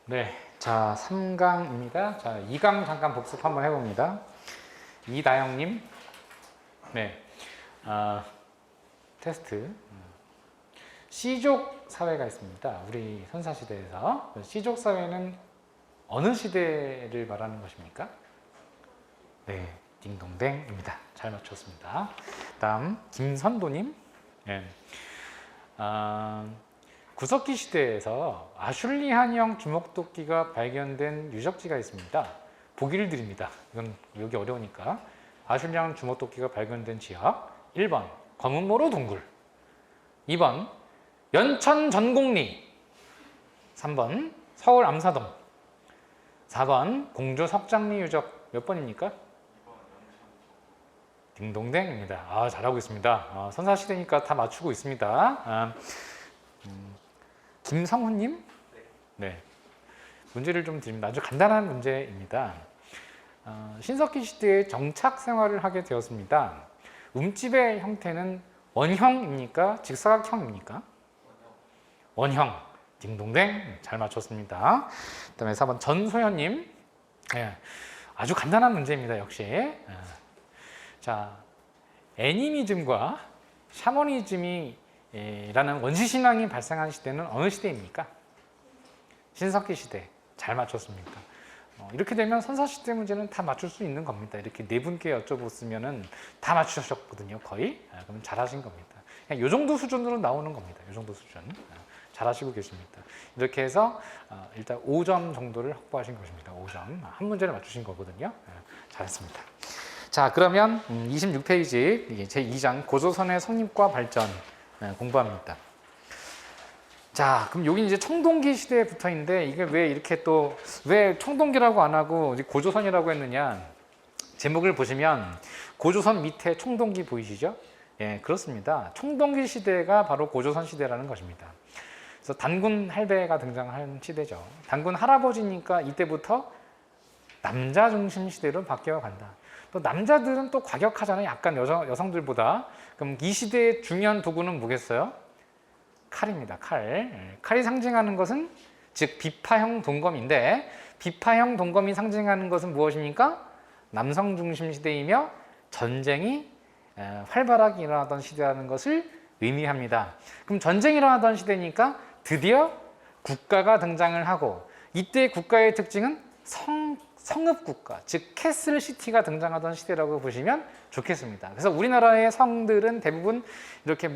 네, 자 3강입니다. 자 2강 잠깐 복습 한번 해봅니다. 이다영님, 네, 테스트. C족 사회가 있습니다. 우리 선사시대에서 C족 사회는 어느 시대를 말하는 것입니까? 네, 딩동댕입니다. 잘 맞췄습니다. 다음 김선도님, 네. 구석기 시대에서 아슐리한형 주먹도끼가 발견된 유적지가 있습니다. 보기를 드립니다. 이건 여기 어려우니까. 아슐리한 주먹도끼가 발견된 지역 1번 검은모로 동굴, 2번 연천 전곡리, 3번 서울 암사동, 4번 공주 석장리 유적. 몇 번입니까? 딩동댕입니다. 잘하고 있습니다. 선사시대니까 다 맞추고 있습니다. 김성훈님? 네. 문제를 좀 드립니다. 아주 간단한 문제입니다. 신석기 시대에 정착 생활을 하게 되었습니다. 움집의 형태는 원형입니까? 직사각형입니까? 원형. 딩동댕. 잘 맞췄습니다. 그 다음에 4번 전소연님. 네. 아주 간단한 문제입니다. 역시. 자, 애니미즘과 샤머니즘이 라는 원시신앙이 발생한 시대는 어느 시대입니까? 신석기 시대. 잘 맞췄습니다. 이렇게 되면 선사시대 문제는 다 맞출 수 있는 겁니다. 이렇게 네 분께 여쭤보시면 다 맞추셨거든요. 거의. 그럼 잘하신 겁니다. 그냥 이 정도 수준으로 나오는 겁니다. 이 정도 수준. 잘하시고 계십니다. 이렇게 해서 일단 5점 정도를 확보하신 것입니다. 5점. 한 문제를 맞추신 거거든요. 잘했습니다. 자, 그러면 26페이지 제2장 고조선의 성립과 발전 공부합니다. 자, 그럼 여기 이제 청동기 시대에 붙어 있는데 이게 왜 이렇게 또 왜 청동기라고 안 하고 고조선이라고 했느냐? 제목을 보시면 고조선 밑에 청동기 보이시죠? 예, 그렇습니다. 청동기 시대가 바로 고조선 시대라는 것입니다. 그래서 단군 할배가 등장한 시대죠. 단군 할아버지니까 이때부터 남자 중심 시대로 바뀌어 간다. 또 남자들은 또 과격하잖아요. 약간 여성들보다. 그럼 이 시대의 중요한 도구는 뭐겠어요? 칼입니다. 칼. 칼이 상징하는 것은 즉 비파형 동검인데 비파형 동검이 상징하는 것은 무엇입니까? 남성 중심 시대이며 전쟁이 활발하게 일어나던 시대라는 것을 의미합니다. 그럼 전쟁이 일어나던 시대니까 드디어 국가가 등장을 하고 이때 국가의 특징은 성읍국가, 즉 캐슬 시티가 등장하던 시대라고 보시면 좋겠습니다. 그래서 우리나라의 성들은 대부분 이렇게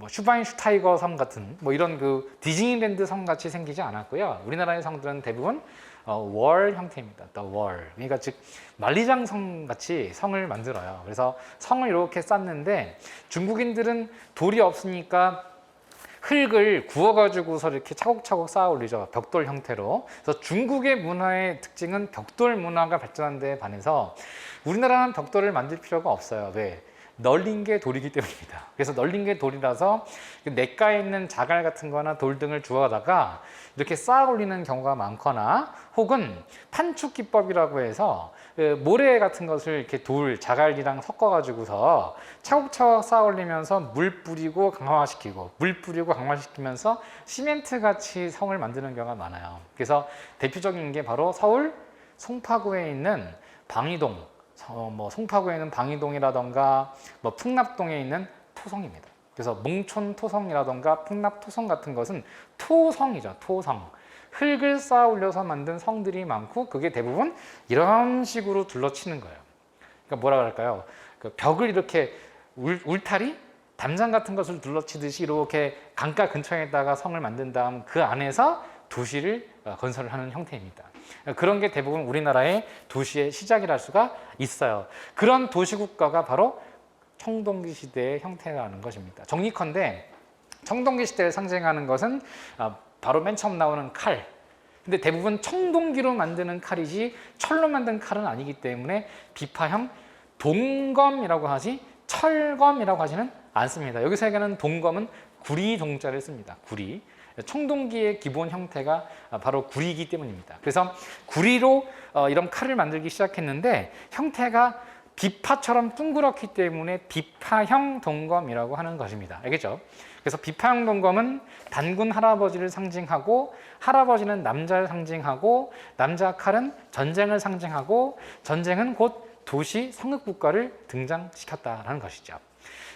슈바인슈타이거 섬 같은 이런 그 디즈니랜드 섬 같이 생기지 않았고요. 우리나라의 성들은 대부분 월 형태입니다. The wall. 그러니까 즉 만리장 성 같이 성을 만들어요. 그래서 성을 이렇게 쌓는데 중국인들은 돌이 없으니까 흙을 구워가지고서 이렇게 차곡차곡 쌓아 올리죠. 벽돌 형태로. 그래서 중국의 문화의 특징은 벽돌 문화가 발전한 데에 반해서 우리나라는 벽돌을 만들 필요가 없어요. 왜? 널린 게 돌이기 때문입니다. 그래서 널린 게 돌이라서 냇가에 있는 자갈 같은 거나 돌 등을 주워다가 이렇게 쌓아 올리는 경우가 많거나 혹은 판축 기법이라고 해서 모래 같은 것을 이렇게 돌, 자갈이랑 섞어가지고서 차곡차곡 쌓아 올리면서 물 뿌리고 강화시키고 물 뿌리고 강화시키면서 시멘트 같이 성을 만드는 경우가 많아요. 그래서 대표적인 게 바로 서울 송파구에 있는 방이동, 송파구에 있는 방이동이라던가 풍납동에 있는 토성입니다. 그래서 몽촌 토성이라던가 풍납 토성 같은 것은 토성이죠. 토성. 흙을 쌓아 올려서 만든 성들이 많고 그게 대부분 이런 식으로 둘러치는 거예요. 그러니까 뭐라 그럴까요? 그 벽을 이렇게 울타리? 담장 같은 것을 둘러치듯이 이렇게 강가 근처에다가 성을 만든 다음 그 안에서 도시를 건설을 하는 형태입니다. 그런 게 대부분 우리나라의 도시의 시작이랄 수가 있어요. 그런 도시국가가 바로 청동기 시대의 형태라는 것입니다. 정리컨대 청동기 시대를 상징하는 것은 바로 맨 처음 나오는 칼. 근데 대부분 청동기로 만드는 칼이지 철로 만든 칼은 아니기 때문에 비파형 동검이라고 하지 철검이라고 하지는 않습니다. 여기서 얘기하는 동검은 구리 동자를 씁니다. 구리. 청동기의 기본 형태가 바로 구리이기 때문입니다. 그래서 구리로 이런 칼을 만들기 시작했는데 형태가 비파처럼 둥그렇기 때문에 비파형 동검이라고 하는 것입니다. 알겠죠? 그래서 비파형 동검은 단군 할아버지를 상징하고, 할아버지는 남자를 상징하고, 남자 칼은 전쟁을 상징하고, 전쟁은 곧 도시 성읍국가를 등장시켰다라는 것이죠.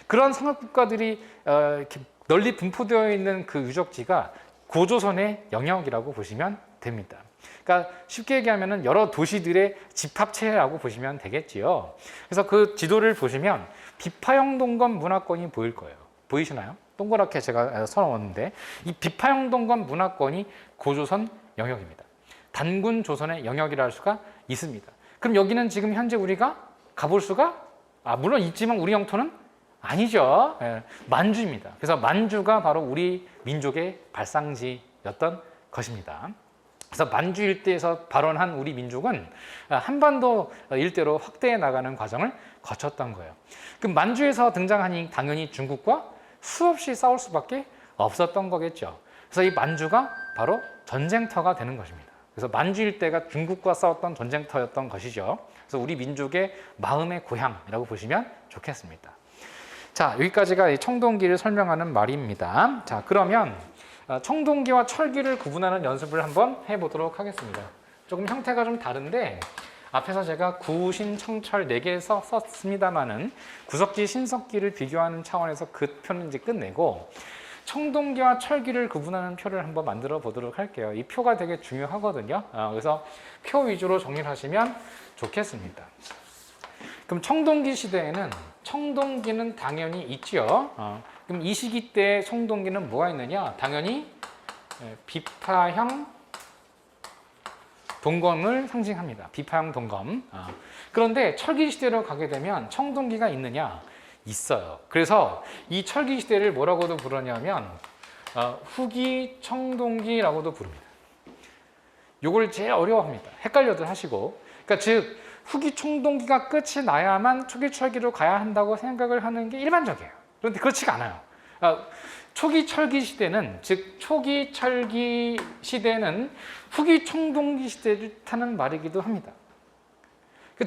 그런 성읍국가들이 이렇게 널리 분포되어 있는 그 유적지가 고조선의 영역이라고 보시면 됩니다. 그러니까 쉽게 얘기하면 여러 도시들의 집합체라고 보시면 되겠지요. 그래서 그 지도를 보시면 비파형 동검 문화권이 보일 거예요. 보이시나요? 동그랗게 제가 써놓았는데, 이 비파형 동검 문화권이 고조선 영역입니다. 단군 조선의 영역이라 할 수가 있습니다. 그럼 여기는 지금 현재 우리가 가볼 수가 물론 있지만 우리 영토는 아니죠. 만주입니다. 그래서 만주가 바로 우리 민족의 발상지였던 것입니다. 그래서 만주 일대에서 발원한 우리 민족은 한반도 일대로 확대해 나가는 과정을 거쳤던 거예요. 그럼 만주에서 등장하니 당연히 중국과 수없이 싸울 수밖에 없었던 거겠죠. 그래서 이 만주가 바로 전쟁터가 되는 것입니다. 그래서 만주 일대가 중국과 싸웠던 전쟁터였던 것이죠. 그래서 우리 민족의 마음의 고향이라고 보시면 좋겠습니다. 자, 여기까지가 청동기를 설명하는 말입니다. 자, 그러면 청동기와 철기를 구분하는 연습을 한번 해보도록 하겠습니다. 조금 형태가 좀 다른데 앞에서 제가 구신, 청철 4개 썼습니다만은 구석기, 신석기를 비교하는 차원에서 그 표는 이제 끝내고 청동기와 철기를 구분하는 표를 한번 만들어 보도록 할게요. 이 표가 되게 중요하거든요. 그래서 표 위주로 정리를 하시면 좋겠습니다. 그럼 청동기 시대에는 청동기는 당연히 있지요. 그럼 이 시기 때 청동기는 뭐가 있느냐? 당연히 비파형 동검을 상징합니다. 비파형 동검. 그런데 철기 시대로 가게 되면 청동기가 있느냐? 있어요. 그래서 이 철기 시대를 뭐라고도 부르냐면 후기 청동기라고도 부릅니다. 요걸 제일 어려워합니다. 헷갈려들 하시고. 그러니까 즉 후기 청동기가 끝이 나야만 초기 철기로 가야 한다고 생각을 하는 게 일반적이에요. 그런데 그렇지가 않아요. 초기 철기 시대는, 즉 초기 철기 시대는 후기 청동기 시대를 뜻하는 말이기도 합니다.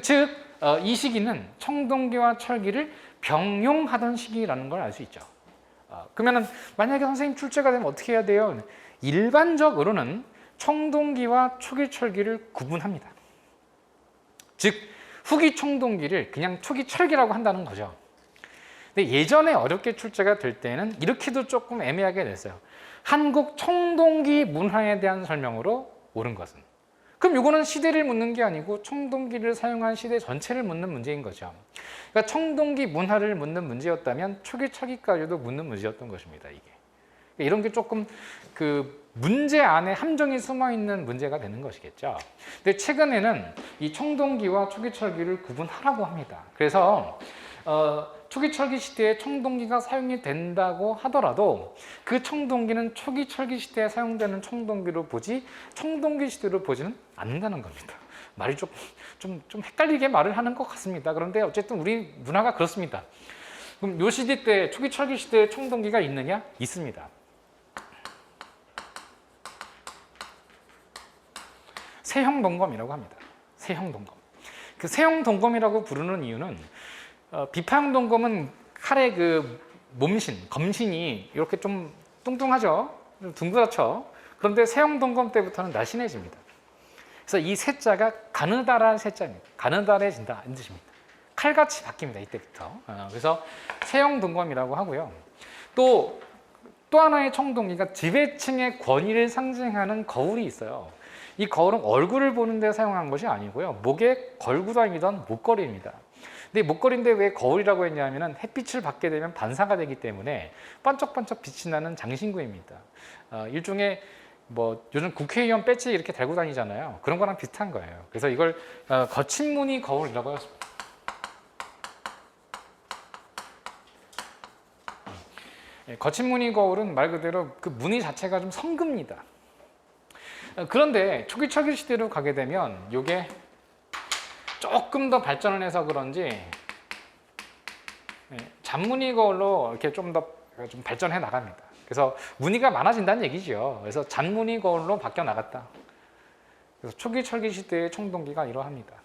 즉 이 시기는 청동기와 철기를 병용하던 시기라는 걸 알 수 있죠. 그러면은 만약에 선생님 출제가 되면 어떻게 해야 돼요? 일반적으로는 청동기와 초기 철기를 구분합니다. 즉 후기 청동기를 그냥 초기 철기라고 한다는 거죠. 근데 예전에 어렵게 출제가 될 때는 이렇게도 조금 애매하게 됐어요. 한국 청동기 문화에 대한 설명으로 옳은 것은. 그럼 이거는 시대를 묻는 게 아니고 청동기를 사용한 시대 전체를 묻는 문제인 거죠. 그러니까 청동기 문화를 묻는 문제였다면 초기 철기까지도 묻는 문제였던 것입니다. 이게 이런 게 조금 그 문제 안에 함정이 숨어 있는 문제가 되는 것이겠죠. 근데 최근에는 이 청동기와 초기 철기를 구분하라고 합니다. 그래서 초기 철기 시대에 청동기가 사용이 된다고 하더라도 그 청동기는 초기 철기 시대에 사용되는 청동기로 보지 청동기 시대로 보지는 않는다는 겁니다. 말이 좀 헷갈리게 말을 하는 것 같습니다. 그런데 어쨌든 우리 문화가 그렇습니다. 그럼 요 시대 때 초기 철기 시대에 청동기가 있느냐? 있습니다. 세형 동검이라고 합니다. 세형 동검. 그 세형 동검이라고 부르는 이유는 비파형 동검은 칼의 그 몸신, 검신이 이렇게 좀 뚱뚱하죠. 좀 둥그렇죠. 그런데 세형 동검 때부터는 날씬해집니다. 그래서 이 세자가 가느다란 세자입니다. 가느다래진다는 뜻입니다. 칼같이 바뀝니다. 이때부터. 그래서 세형 동검이라고 하고요. 또 하나의 청동기가 지배층의 권위를 상징하는 거울이 있어요. 이 거울은 얼굴을 보는 데 사용한 것이 아니고요. 목에 걸고 다니던 목걸이입니다. 근데 목걸이인데 왜 거울이라고 했냐면 햇빛을 받게 되면 반사가 되기 때문에 반짝반짝 빛이 나는 장신구입니다. 일종의 뭐 요즘 국회의원 배지 이렇게 달고 다니잖아요. 그런 거랑 비슷한 거예요. 그래서 이걸 거친 무늬 거울이라고 했습니다. 거친 무늬 거울은 말 그대로 그 무늬 자체가 좀 성급니다. 그런데 초기 철기 시대로 가게 되면 이게 조금 더 발전을 해서 그런지 잔무늬 거울로 이렇게 좀 발전해 나갑니다. 그래서 무늬가 많아진다는 얘기죠. 그래서 잔무늬 거울로 바뀌어 나갔다. 그래서 초기 철기 시대의 청동기가 이러합니다.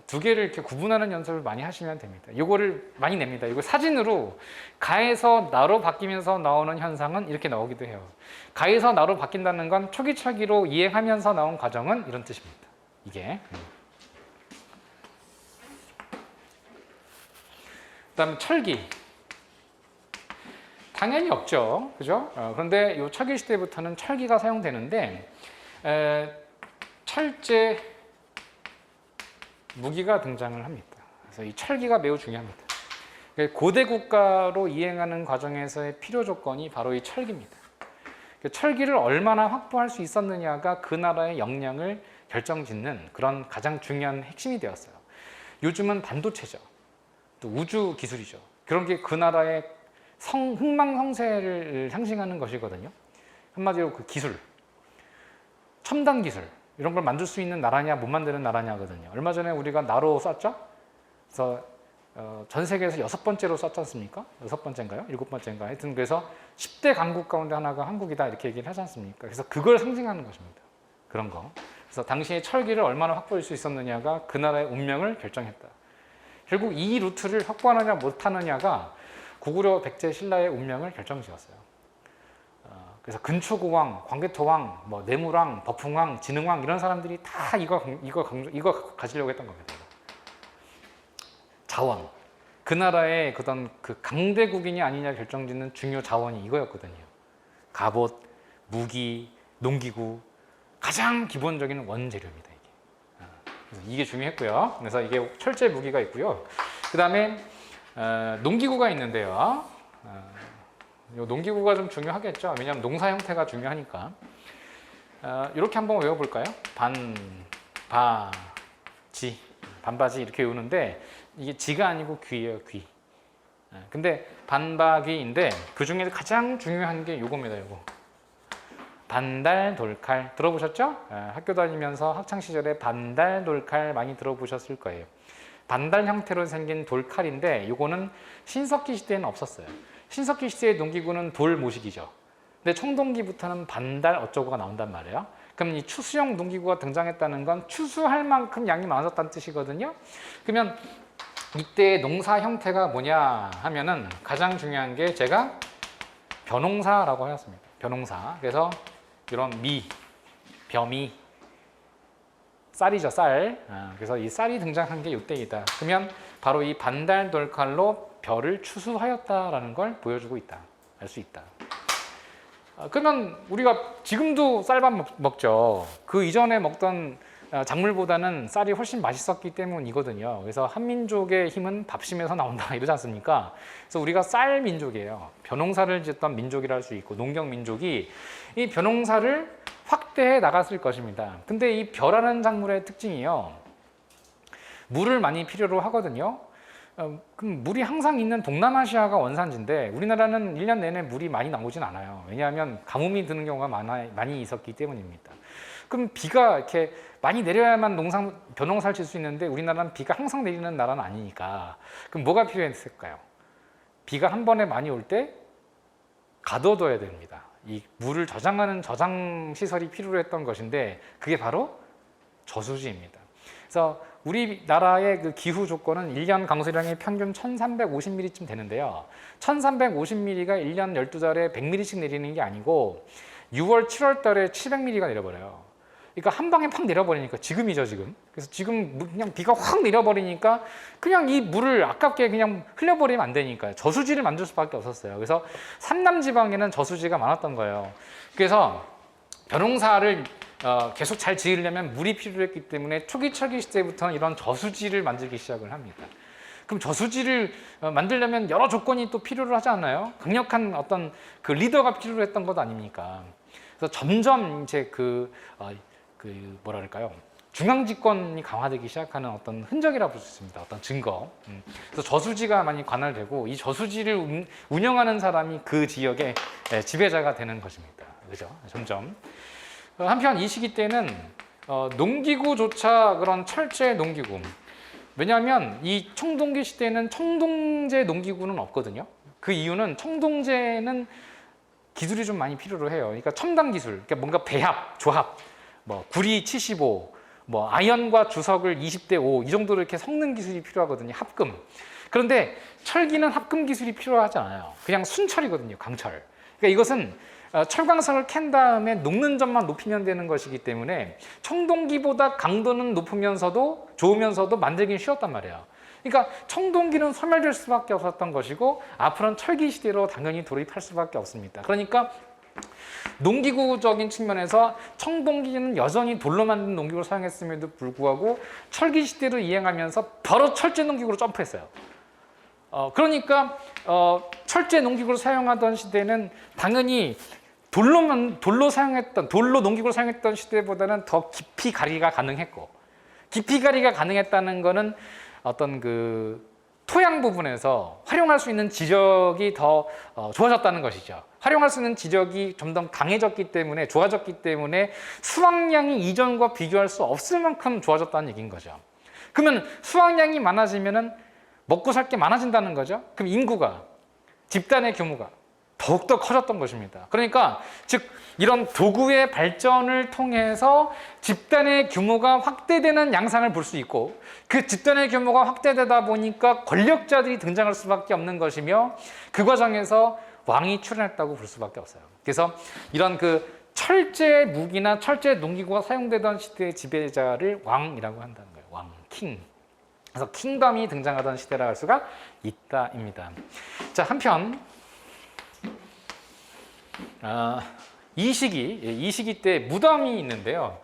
두 개를 이렇게 구분하는 연습을 많이 하시면 됩니다. 이거를 많이 냅니다. 이거 사진으로 가에서 나로 바뀌면서 나오는 현상은 이렇게 나오기도 해요. 가에서 나로 바뀐다는 건 초기철기로 이행하면서 나온 과정은 이런 뜻입니다. 이게. 그다음 철기. 당연히 없죠, 그죠? 그런데 이 철기 시대부터는 철기가 사용되는데 철제 무기가 등장을 합니다. 그래서 이 철기가 매우 중요합니다. 고대 국가로 이행하는 과정에서의 필요 조건이 바로 이 철기입니다. 철기를 얼마나 확보할 수 있었느냐가 그 나라의 역량을 결정짓는 그런 가장 중요한 핵심이 되었어요. 요즘은 반도체죠. 또 우주 기술이죠. 그런 게 그 나라의 흥망성쇠를 상징하는 것이거든요. 한마디로 그 기술, 첨단 기술 이런 걸 만들 수 있는 나라냐 못 만드는 나라냐거든요. 얼마 전에 우리가 나로 쐈죠. 그래서 전 세계에서 6번째로 쐈지 않습니까? 6번째인가요? 7번째인가요? 하여튼 그래서 10대 강국 가운데 하나가 한국이다 이렇게 얘기를 하지 않습니까? 그래서 그걸 상징하는 것입니다. 그런 거. 그래서 당시에 철기를 얼마나 확보할 수 있었느냐가 그 나라의 운명을 결정했다. 결국 이 루트를 확보하느냐 못하느냐가 고구려 백제 신라의 운명을 결정지었어요. 그래서 근초고왕, 광개토왕, 뭐 내무왕, 버풍왕, 진흥왕 이런 사람들이 다 이거 가지려고 했던 겁니다. 자원, 그 나라의 그 강대국이냐 아니냐 결정짓는 중요 자원이 이거였거든요. 갑옷, 무기, 농기구 가장 기본적인 원재료입니다. 그래서 이게 중요했고요. 그래서 이게 철제 무기가 있고요. 그 다음에 농기구가 있는데요. 농기구가 좀 중요하겠죠. 왜냐하면 농사 형태가 중요하니까. 이렇게 한번 외워볼까요? 반바지, 반바지 이렇게 외우는데 이게 지가 아니고 귀예요, 귀. 근데 반바귀인데 그 중에 가장 중요한 게 요겁니다, 요거. 반달, 돌칼 들어보셨죠? 학교 다니면서 학창 시절에 반달, 돌칼 많이 들어보셨을 거예요. 반달 형태로 생긴 돌칼인데 요거는 신석기 시대에는 없었어요. 신석기 시대의 농기구는 돌 모식이죠. 근데 청동기부터는 반달 어쩌고가 나온단 말이에요. 그럼 이 추수용 농기구가 등장했다는 건 추수할 만큼 양이 많아졌다는 뜻이거든요. 그러면 이때 농사 형태가 뭐냐 하면은 가장 중요한 게 제가 벼농사라고 하였습니다. 벼농사. 그래서 이런 벼미, 쌀이죠, 쌀. 그래서 이 쌀이 등장한 게 이때이다. 그러면 바로 이 반달 돌칼로 벼를 추수하였다라는 걸 보여주고 있다. 알 수 있다. 그러면 우리가 지금도 쌀밥 먹죠. 그 이전에 먹던 작물보다는 쌀이 훨씬 맛있었기 때문이거든요. 그래서 한민족의 힘은 밥심에서 나온다 이러지 않습니까? 그래서 우리가 쌀 민족이에요. 벼농사를 짓던 민족이라 할 수 있고 농경 민족이 이 벼농사를 확대해 나갔을 것입니다. 근데 이 벼라는 작물의 특징이요. 물을 많이 필요로 하거든요. 그럼 물이 항상 있는 동남아시아가 원산지인데 우리나라는 1년 내내 물이 많이 나오진 않아요. 왜냐하면 가뭄이 드는 경우가 많이 있었기 때문입니다. 그럼 비가 이렇게 많이 내려야만 벼농사를 질 수 있는데 우리나라는 비가 항상 내리는 나라는 아니니까 그럼 뭐가 필요했을까요? 비가 한 번에 많이 올 때 가둬둬야 됩니다. 이 물을 저장하는 저장 시설이 필요로 했던 것인데 그게 바로 저수지입니다. 그래서 우리나라의 그 기후 조건은 1년 강수량이 평균 1350mm쯤 되는데요. 1350mm가 1년 12달에 100mm씩 내리는 게 아니고 6월, 7월 달에 700mm가 내려버려요. 그러니까 한 방에 팍 내려버리니까 지금이죠, 지금. 그래서 지금 그냥 비가 확 내려버리니까 그냥 이 물을 아깝게 그냥 흘려버리면 안 되니까요. 저수지를 만들 수밖에 없었어요. 그래서 삼남 지방에는 저수지가 많았던 거예요. 그래서 벼농사를 계속 잘 지으려면 물이 필요했기 때문에 초기철기 시대부터는 이런 저수지를 만들기 시작을 합니다. 그럼 저수지를 만들려면 여러 조건이 또 필요로 하지 않나요? 강력한 어떤 그 리더가 필요로 했던 것 아닙니까? 그래서 점점 이제 뭐랄까요? 중앙집권이 강화되기 시작하는 어떤 흔적이라고 볼 수 있습니다. 어떤 증거. 그래서 저수지가 많이 관할되고 이 저수지를 운영하는 사람이 그 지역의 지배자가 되는 것입니다. 그죠? 점점. 한편 이 시기 때는 농기구조차 그런 철제 농기구. 왜냐하면 이 청동기 시대에는 청동제 농기구는 없거든요. 그 이유는 청동제는 기술이 좀 많이 필요로 해요. 그러니까 첨단 기술, 그러니까 뭔가 배합, 조합, 뭐 구리 75, 뭐 아연과 주석을 20대 5 이 정도로 이렇게 섞는 기술이 필요하거든요. 합금. 그런데 철기는 합금 기술이 필요하지 않아요. 그냥 순철이거든요. 강철. 그러니까 이것은 철광석을 캔 다음에 녹는 점만 높이면 되는 것이기 때문에 청동기보다 강도는 높으면서도 좋으면서도 만들기는 쉬웠단 말이에요. 그러니까 청동기는 소멸될 수밖에 없었던 것이고 앞으로는 철기 시대로 당연히 돌입할 수밖에 없습니다. 그러니까 농기구적인 측면에서 청동기는 여전히 돌로 만든 농기구를 사용했음에도 불구하고 철기 시대로 이행하면서 바로 철제 농기구로 점프했어요. 그러니까 철제 농기구를 사용하던 시대는 당연히 돌로 농기구를 사용했던 시대보다는 더 깊이 가리기가 가능했고, 깊이 가리기가 가능했다는 거는 어떤 그 토양 부분에서 활용할 수 있는 지적이 더 좋아졌다는 것이죠. 활용할 수 있는 지적이 좀 더 강해졌기 때문에, 좋아졌기 때문에 수확량이 이전과 비교할 수 없을 만큼 좋아졌다는 얘기인 거죠. 그러면 수확량이 많아지면은 먹고 살 게 많아진다는 거죠. 그럼 인구가, 집단의 규모가 더욱더 커졌던 것입니다. 그러니까 즉 이런 도구의 발전을 통해서 집단의 규모가 확대되는 양상을 볼 수 있고, 그 집단의 규모가 확대되다 보니까 권력자들이 등장할 수밖에 없는 것이며, 그 과정에서 왕이 출현했다고 볼 수밖에 없어요. 그래서 이런 그 철제 무기나 철제 농기구가 사용되던 시대의 지배자를 왕이라고 한다는 거예요. 왕, 킹. 그래서 킹덤이 등장하던 시대라 할 수가 있다입니다. 자, 한편 이 시기 때 무덤이 있는데요.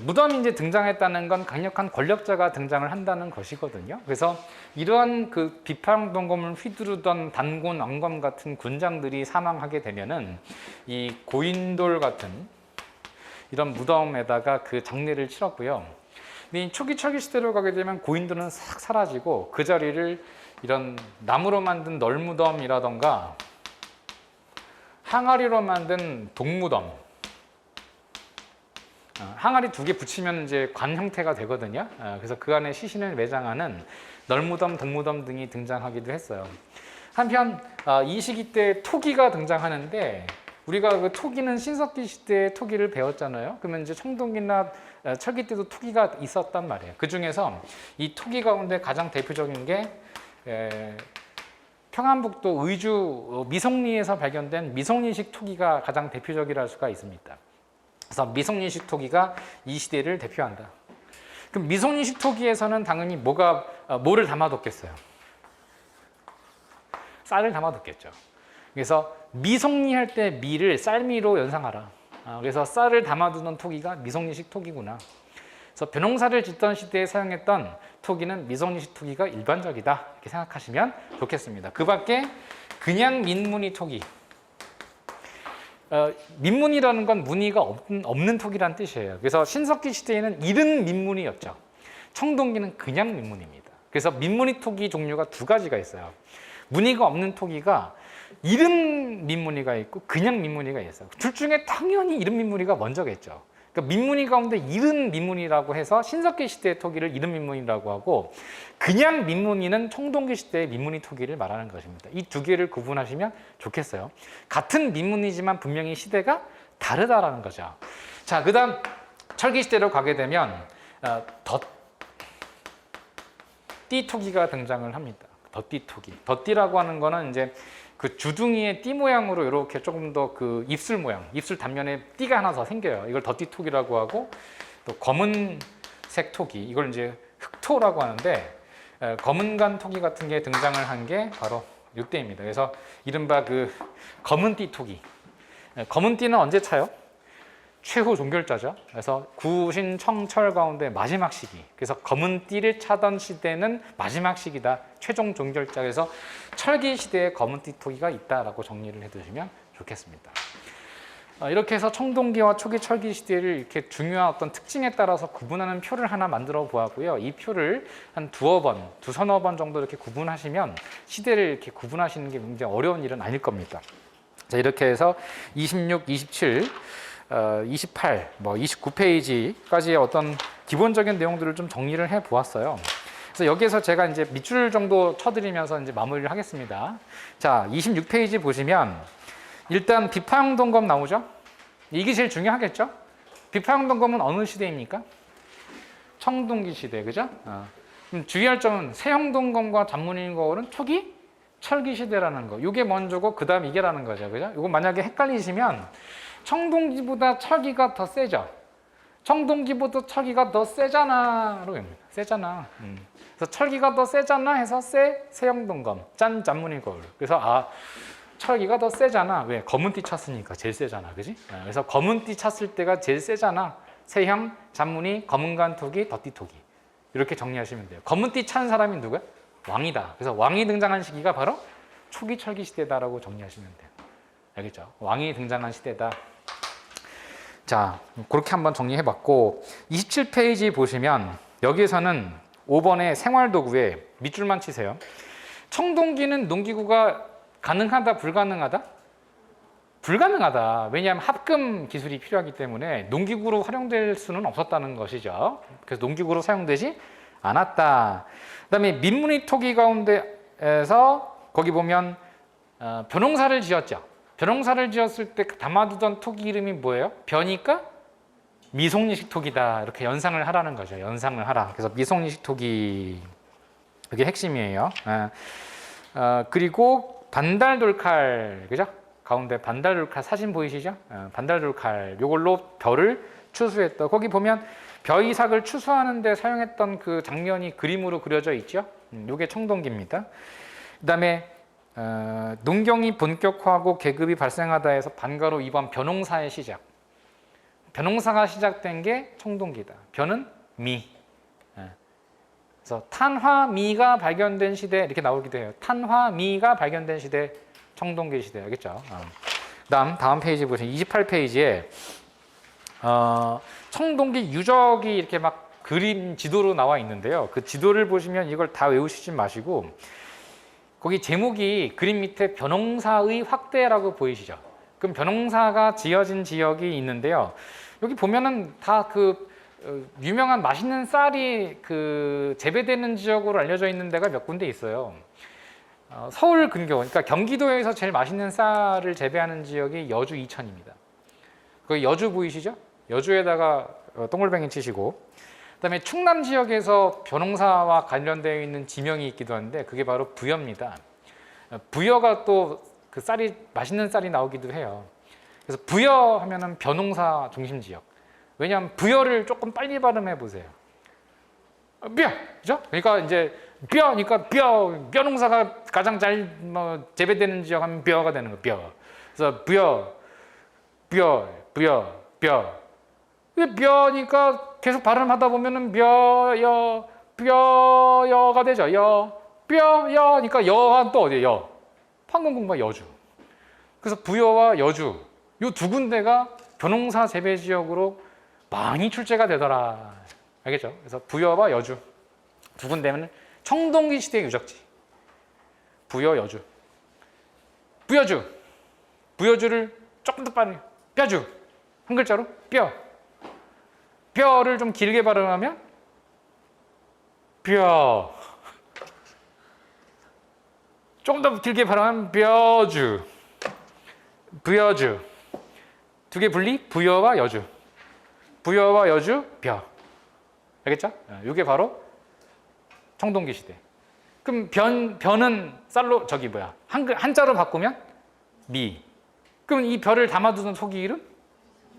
무덤이 이제 등장했다는 건 강력한 권력자가 등장을 한다는 것이거든요. 그래서 이러한 그 비파용동검을 휘두르던 단곤, 왕검 같은 군장들이 사망하게 되면은 이 고인돌 같은 이런 무덤에다가 그 장례를 치렀고요. 근데 이 초기 철기 시대로 가게 되면 고인돌은 싹 사라지고 그 자리를 이런 나무로 만든 널무덤이라던가 항아리로 만든 동무덤, 항아리 2개 붙이면 이제 관 형태가 되거든요. 그래서 그 안에 시신을 매장하는 널무덤, 동무덤 등이 등장하기도 했어요. 한편 이 시기 때 토기가 등장하는데, 우리가 그 토기는 신석기 시대에 토기를 배웠잖아요. 그러면 이제 청동기나 철기 때도 토기가 있었단 말이에요. 그 중에서 이 토기 가운데 가장 대표적인 게 평안북도 의주 미송리에서 발견된 미송리식 토기가 가장 대표적이라 할 수가 있습니다. 그래서 미송리식 토기가 이 시대를 대표한다. 그럼 미송리식 토기에서는 당연히 뭐를 담아뒀겠어요? 쌀을 담아뒀겠죠. 그래서 미송리 할 때 미를 쌀미로 연상하라. 그래서 쌀을 담아두는 토기가 미송리식 토기구나. 그래서 벼농사를 짓던 시대에 사용했던 토기는 미송리식 토기가 일반적이다, 이렇게 생각하시면 좋겠습니다. 그 밖에 그냥 민무늬 토기, 민무늬라는 건 무늬가 없는 토기란 뜻이에요. 그래서 신석기 시대에는 이른 민무늬였죠. 청동기는 그냥 민무늬입니다. 그래서 민무늬 토기 종류가 2가지가 있어요. 무늬가 없는 토기가 이른 민무늬가 있고 그냥 민무늬가 있어요. 둘 중에 당연히 이른 민무늬가 먼저겠죠. 그러니까 민무늬 가운데 이른 민무늬라고 해서 신석기 시대의 토기를 이른 민무늬라고 하고, 그냥 민무늬는 청동기 시대의 민무늬 토기를 말하는 것입니다. 이 2개를 구분하시면 좋겠어요. 같은 민무늬지만 분명히 시대가 다르다라는 거죠. 자, 그다음 철기 시대로 가게 되면 덧띠 토기가 등장을 합니다. 덧띠 토기. 덧띠라고 하는 거는 이제 그 주둥이의 띠 모양으로 이렇게 조금 더 그 입술 모양, 입술 단면에 띠가 하나 더 생겨요. 이걸 덧띠 토기라고 하고, 또 검은색 토기, 이걸 이제 흑토라고 하는데, 검은간 토기 같은 게 등장을 한 게 바로 이때입니다. 그래서 이른바 그 검은띠 토기. 검은띠는 언제 차요? 최후 종결자죠. 그래서 구신, 청철 가운데 마지막 시기. 그래서 검은띠를 차던 시대는 마지막 시기다. 최종 종결자. 그래서 철기 시대에 검은띠 토기가 있다라고 정리를 해두시면 좋겠습니다. 이렇게 해서 청동기와 초기 철기 시대를 이렇게 중요한 어떤 특징에 따라서 구분하는 표를 하나 만들어 보았고요. 이 표를 한 두서너 번 정도 이렇게 구분하시면 시대를 이렇게 구분하시는 게 굉장히 어려운 일은 아닐 겁니다. 자, 이렇게 해서 26, 27, 28, 29페이지까지의 어떤 기본적인 내용들을 좀 정리를 해 보았어요. 그래서 여기에서 제가 이제 밑줄 정도 쳐드리면서 이제 마무리를 하겠습니다. 자, 26페이지 보시면 일단 비파용동검 나오죠? 이게 제일 중요하겠죠? 비파용동검은 어느 시대입니까? 청동기 시대, 그죠? 그럼 주의할 점은 세형동검과 잔문인거울은 초기 철기 시대라는 거. 이게 먼저고 그 다음 이게라는 거죠, 그죠? 이거 만약에 헷갈리시면 청동기보다 철기가 더 세죠. 청동기보다 철기가 더 세잖아로 됩니다. 세잖아. 그래서 철기가 더 세잖아 해서 세형동검, 짠 잔문인거울. 그래서 철기가 더 세잖아. 왜? 검은 띠 찼으니까 제일 세잖아, 그지? 그래서 검은 띠 찼을 때가 제일 세잖아. 세형, 잔문이, 검은간 토기, 덧띠 토기. 이렇게 정리하시면 돼요. 검은 띠 찬 사람이 누구야? 왕이다. 그래서 왕이 등장한 시기가 바로 초기 철기 시대다라고 정리하시면 돼요. 알겠죠? 왕이 등장한 시대다. 자, 그렇게 한번 정리해봤고 27페이지 보시면 여기에서는 5번의 생활도구에 밑줄만 치세요. 청동기는 농기구가 가능하다, 불가능하다? 불가능하다. 왜냐하면 합금 기술이 필요하기 때문에 농기구로 활용될 수는 없었다는 것이죠. 그래서 농기구로 사용되지 않았다. 그다음에 민문이 토기 가운데에서 거기 보면 벼농사를 지었죠. 벼농사를 지었을 때 담아두던 토기 이름이 뭐예요? 벼니까 미송리식 토기다. 이렇게 연상을 하라는 거죠. 연상을 하라. 그래서 미송리식 토기 이게 핵심이에요. 그리고 반달돌칼, 그죠? 가운데 반달돌칼 사진 보이시죠? 반달돌칼 요걸로 벼를 추수했다. 거기 보면 벼 이삭을 추수하는 데 사용했던 그 장면이 그림으로 그려져 있죠. 요게 청동기입니다. 그 다음에 농경이 본격화하고 계급이 발생하다 해서 반가로 2번 벼농사의 시작. 벼농사가 시작된 게 청동기다. 벼는 미. 그래서 탄화미가 발견된 시대 이렇게 나오기도 해요. 탄화미가 발견된 시대 청동기 시대. 알겠죠? 다음 페이지 보시면 28페이지에 청동기 유적이 이렇게 막 그림 지도로 나와 있는데요. 그 지도를 보시면 이걸 다 외우시지 마시고 거기 제목이 그림 밑에 벼농사의 확대라고 보이시죠? 그럼 벼농사가 지어진 지역이 있는데요. 여기 보면은 다 그 유명한 맛있는 쌀이 그 재배되는 지역으로 알려져 있는 데가 몇 군데 있어요. 서울 근교, 그러니까 경기도에서 제일 맛있는 쌀을 재배하는 지역이 여주 이천입니다. 그 여주 보이시죠? 여주에다가 동글뱅이 치시고, 그다음에 충남 지역에서 벼농사와 관련되어 있는 지명이 있기도 한데 그게 바로 부여입니다. 부여가 또 그 쌀이 맛있는 쌀이 나오기도 해요. 그래서 부여 하면은 벼농사 중심 지역. 왜냐하면 부여를 조금 빨리 발음해 보세요. 뼈, 그죠? 그러니까 이제 뼈니까 뼈 농사가 가장 잘 재배되는 지역 하면 뼈가 되는 거 뼈. 그래서 뼈. 왜 뼈니까 계속 발음하다 보면은 뼈여가 되죠. 뼈여니까 여한 또 어디예요? 판공궁과 여주. 그래서 부여와 여주 요 두 군데가 벼농사 재배 지역으로 많이 출제가 되더라. 알겠죠? 그래서 부여와 여주 두 군데는 청동기 시대의 유적지. 부여, 여주. 부여주를 조금 더 빠르게 뼈주. 한 글자로 뼈. 뼈를 좀 길게 발음하면 뼈. 조금 더 길게 발음하면 뼈주. 부여주. 두 개 분리 부여와 여주. 부여와 여주 뼈. 알겠죠? 이게 바로 청동기 시대. 그럼 벼는 쌀로 한자로 바꾸면 미. 그럼 이 벼를 담아두는 토기 이름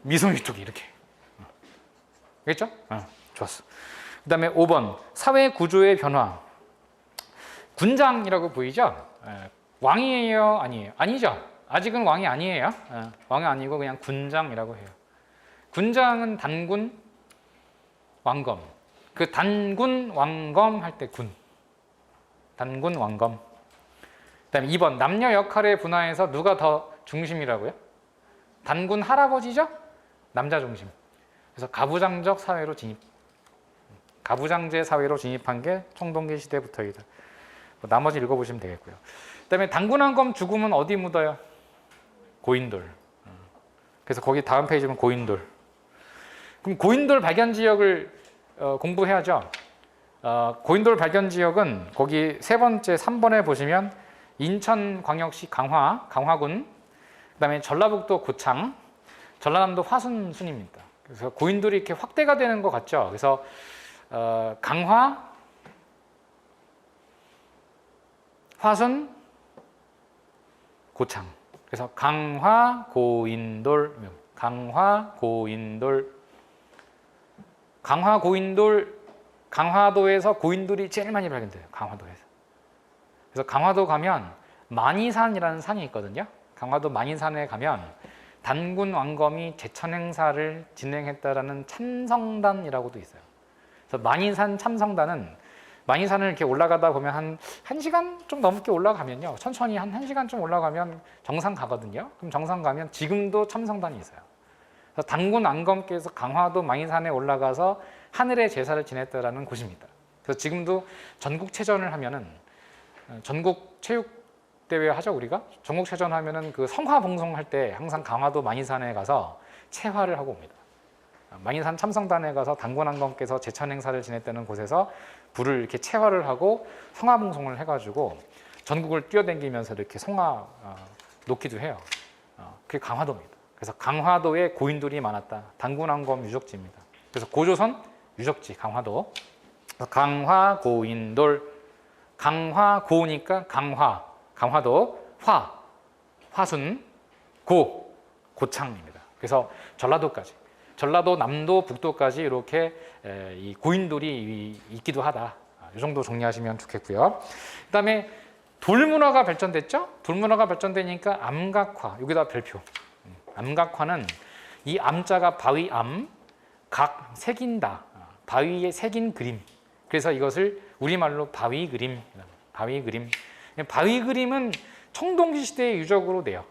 미송이 토기 이렇게. 알겠죠? 좋았어. 그다음에 5번 사회 구조의 변화. 군장이라고 보이죠? 왕이에요, 아니에요? 아니죠. 아직은 왕이 아니에요. 왕이 아니고 그냥 군장이라고 해요. 군장은 단군, 왕검. 그 단군, 왕검 할 때 군. 단군, 왕검. 그다음에 2번 남녀 역할의 분화에서 누가 더 중심이라고요? 단군 할아버지죠? 남자 중심. 그래서 가부장적 사회로 진입. 가부장제 사회로 진입한 게 청동기 시대부터이다. 나머지 읽어보시면 되겠고요. 그다음에 단군 왕검 죽으면 어디 묻어요? 고인돌. 그래서 거기 다음 페이지는 고인돌. 그럼 고인돌 발견 지역을 공부해야죠. 고인돌 발견 지역은 거기 세 번째 3번에 보시면 인천광역시 강화군, 그다음에 전라북도 고창, 전라남도 화순순입니다. 그래서 고인돌이 이렇게 확대가 되는 것 같죠. 그래서 강화, 화순, 고창. 그래서 강화, 고인돌, 강화, 고인돌, 강화, 고인돌, 강화도에서 고인돌이 제일 많이 발견돼요. 강화도에서. 그래서 강화도 가면 만이산이라는 산이 있거든요. 강화도 만이산에 가면 단군 왕검이 제천 행사를 진행했다라는 참성단이라고도 있어요. 그래서 만이산 참성단은 만이산을 이렇게 올라가다 보면 한 시간 좀 넘게 올라가면요. 천천히 한 1시간 좀 올라가면 정상 가거든요. 그럼 정상 가면 지금도 참성단이 있어요. 그래서 단군 왕검께서 강화도 만이산에 올라가서 하늘의 제사를 지냈다라는 곳입니다. 그래서 지금도 전국체전을 하면은 전국 체육대회 하죠, 우리가? 전국체전 하면은 그 성화봉송할 때 항상 강화도 만이산에 가서 체화를 하고 옵니다. 만이산 참성단에 가서 단군 왕검께서 제천 행사를 지냈다는 곳에서 불을 이렇게 체화를 하고 성화봉송을 해가지고 전국을 뛰어다니면서 이렇게 성화 놓기도 해요. 그게 강화도입니다. 그래서 강화도에 고인돌이 많았다. 단군 왕검 유적지입니다. 그래서 고조선 유적지 강화도. 강화, 고인돌, 강화, 고니까 강화, 강화도, 화순, 고창입니다. 그래서 전라도까지. 전라도, 남도, 북도까지 이렇게 이 고인돌이 있기도 하다. 이 정도 정리하시면 좋겠고요. 그다음에 돌문화가 발전됐죠? 돌문화가 발전되니까 암각화, 여기다 별표. 암각화는 이 암자가 바위암, 각 새긴다. 바위에 새긴 그림. 그래서 이것을 우리말로 바위 그림. 바위 그림. 바위 그림은 청동기 시대의 유적으로 돼요.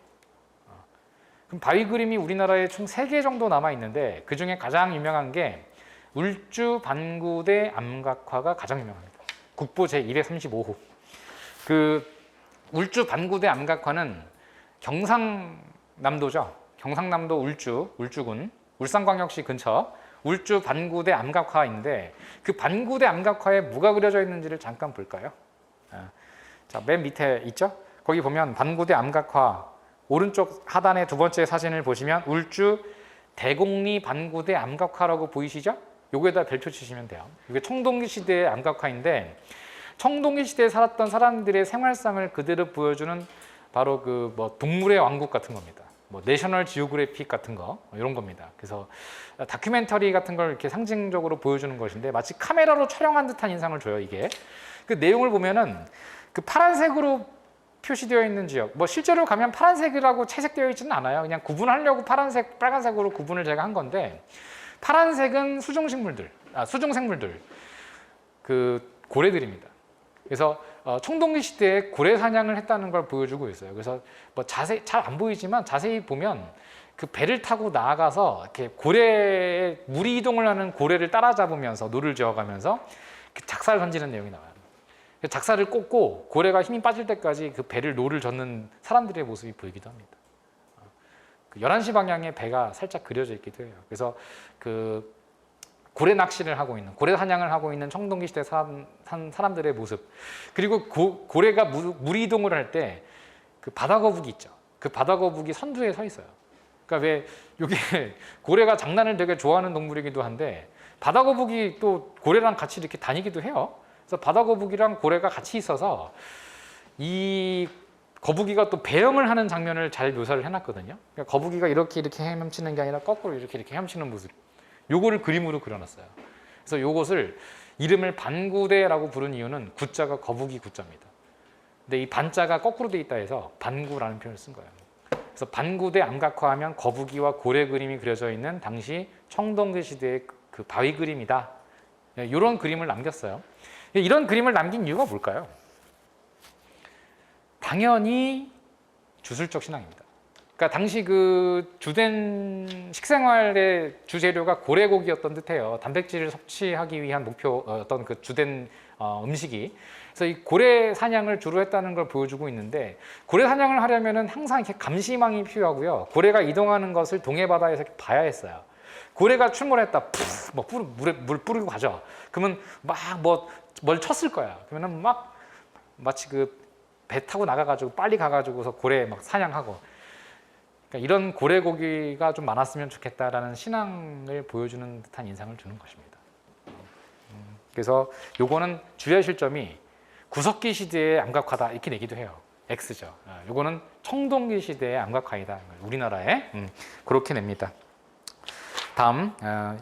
그럼 바위 그림이 우리나라에 총 3개 정도 남아 있는데 그 중에 가장 유명한 게 울주 반구대 암각화가 가장 유명합니다. 국보 제235호. 그 울주 반구대 암각화는 경상남도죠. 경상남도 울주군, 울산광역시 근처 울주 반구대 암각화인데 그 반구대 암각화에 뭐가 그려져 있는지를 잠깐 볼까요? 자, 맨 밑에 있죠? 거기 보면 반구대 암각화 오른쪽 하단의 두 번째 사진을 보시면 울주 대곡리 반구대 암각화라고 보이시죠? 요거에다 별표 치시면 돼요. 이게 청동기 시대의 암각화인데 청동기 시대에 살았던 사람들의 생활상을 그대로 보여주는 바로 그 뭐 동물의 왕국 같은 겁니다. 뭐 내셔널 지오그래픽 같은 거 이런 겁니다. 그래서 다큐멘터리 같은 걸 이렇게 상징적으로 보여주는 것인데 마치 카메라로 촬영한 듯한 인상을 줘요. 이게 그 내용을 보면은 그 파란색으로 표시되어 있는 지역, 뭐 실제로 가면 파란색이라고 채색되어 있지는 않아요. 그냥 구분하려고 파란색, 빨간색으로 구분을 제가 한 건데 파란색은 수중식물들, 수중생물들, 그 고래들입니다. 그래서 청동기 시대에 고래 사냥을 했다는 걸 보여주고 있어요. 그래서 뭐 자세히 잘 안 보이지만 자세히 보면 그 배를 타고 나아가서 이렇게 고래의 무리 이동을 하는 고래를 따라잡으면서 노를 지어가면서 작사를 던지는 내용이 나와요. 작사를 꽂고 고래가 힘이 빠질 때까지 그 배를 노를 젓는 사람들의 모습이 보이기도 합니다. 그 11시 방향에 배가 살짝 그려져 있기도 해요. 그래서 그 고래 낚시를 하고 있는, 고래 사냥을 하고 있는 청동기 시대 사람들의 모습. 그리고 고래가 무리 이동을 할 때 그 바다거북이 있죠. 그 바다거북이 선두에 서 있어요. 그러니까 왜 이게 고래가 장난을 되게 좋아하는 동물이기도 한데 바다거북이 또 고래랑 같이 이렇게 다니기도 해요. 그래서 바다거북이랑 고래가 같이 있어서 이 거북이가 또 배영을 하는 장면을 잘 묘사를 해놨거든요. 그러니까 거북이가 이렇게 헤엄치는 게 아니라 거꾸로 이렇게 헤엄치는 모습. 요거를 그림으로 그려놨어요. 그래서 요것을 이름을 반구대라고 부른 이유는 구자가 거북이 구자입니다. 근데 이 반자가 거꾸로 돼 있다 해서 반구라는 표현을 쓴 거예요. 그래서 반구대 암각화하면 거북이와 고래 그림이 그려져 있는 당시 청동기 시대의 그 바위 그림이다. 이런 그림을 남겼어요. 이런 그림을 남긴 이유가 뭘까요? 당연히 주술적 신앙입니다. 그러니까 당시 그 주된 식생활의 주재료가 고래고기였던 듯해요. 단백질을 섭취하기 위한 목표 어떤 그 주된 음식이. 그래서 이 고래 사냥을 주로 했다는 걸 보여주고 있는데 고래 사냥을 하려면은 항상 이렇게 감시망이 필요하고요. 고래가 이동하는 것을 동해 바다에서 봐야 했어요. 고래가 출몰했다, 뭐 물 뿌리고 가죠. 그러면 막 뭘 쳤을 거야. 그러면은 막 마치 그 배 타고 나가가지고 빨리 가가지고서 고래 막 사냥하고. 그러니까 이런 고래고기가 좀 많았으면 좋겠다라는 신앙을 보여주는 듯한 인상을 주는 것입니다. 그래서 요거는 주의하실 점이 구석기 시대의 암각화다 이렇게 내기도 해요. X죠. 요거는 청동기 시대의 암각화이다. 우리나라에 그렇게 냅니다. 다음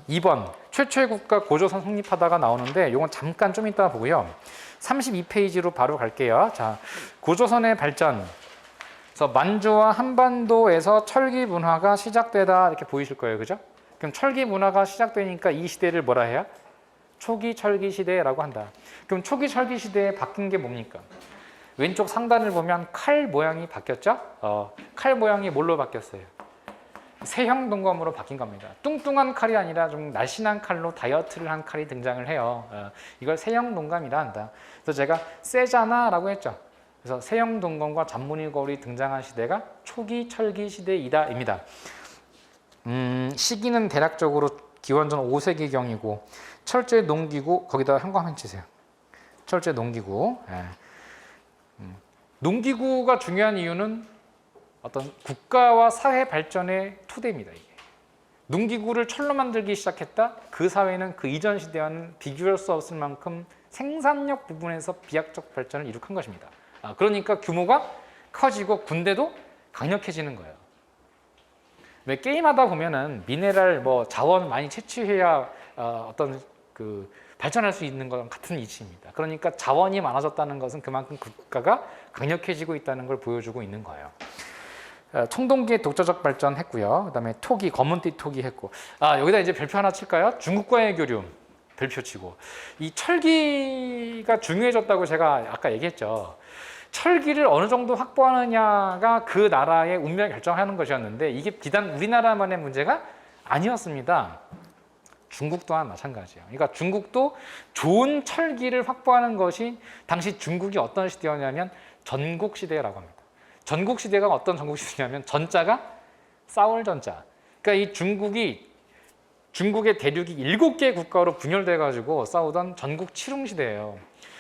2번 최초의 국가 고조선 성립하다가 나오는데 요건 잠깐 좀 이따 보고요. 32페이지로 바로 갈게요. 자, 고조선의 발전. 그래서 만주와 한반도에서 철기 문화가 시작되다 이렇게 보이실 거예요. 그죠? 그럼 철기 문화가 시작되니까 이 시대를 뭐라 해요? 초기 철기 시대라고 한다. 그럼 초기 철기 시대에 바뀐 게 뭡니까? 왼쪽 상단을 보면 칼 모양이 바뀌었죠? 칼 모양이 뭘로 바뀌었어요? 세형 동검으로 바뀐 겁니다. 뚱뚱한 칼이 아니라 좀 날씬한 칼로 다이어트를 한 칼이 등장을 해요. 이걸 세형 동검이라 한다. 그래서 제가 세잖아라고 했죠. 그래서 세형 동검과 잔무늬 거울이 등장한 시대가 초기 철기 시대이다입니다. 시기는 대략적으로 기원전 5세기경이고 철제 농기구 거기다 형광펜 치세요. 철제 농기구. 농기구가 중요한 이유는 어떤 국가와 사회 발전의 토대입니다. 이게. 농기구를 철로 만들기 시작했다. 그 사회는 그 이전 시대와는 비교할 수 없을 만큼 생산력 부분에서 비약적 발전을 이룩한 것입니다. 그러니까 규모가 커지고 군대도 강력해지는 거예요. 왜 게임하다 보면은 미네랄 자원 많이 채취해야 어떤 그 발전할 수 있는 것 같은 이치입니다. 그러니까 자원이 많아졌다는 것은 그만큼 국가가 강력해지고 있다는 걸 보여주고 있는 거예요. 청동기의 독자적 발전했고요. 그다음에 토기, 검은띠 토기 했고. 여기다 이제 별표 하나 칠까요? 중국과의 교류 별표 치고. 이 철기가 중요해졌다고 제가 아까 얘기했죠. 철기를 어느 정도 확보하느냐가 그 나라의 운명을 결정하는 것이었는데 이게 비단 우리나라만의 문제가 아니었습니다. 중국 또한 마찬가지예요. 그러니까 중국도 좋은 철기를 확보하는 것이 당시 중국이 어떤 시대였냐면 전국 시대라고 합니다. 전국 시대가 어떤 전국 시대냐면 전자가 싸울 전자. 그러니까 이 중국의 대륙이 7개 국가로 분열돼 가지고 싸우던 전국 칠흥 시대예요.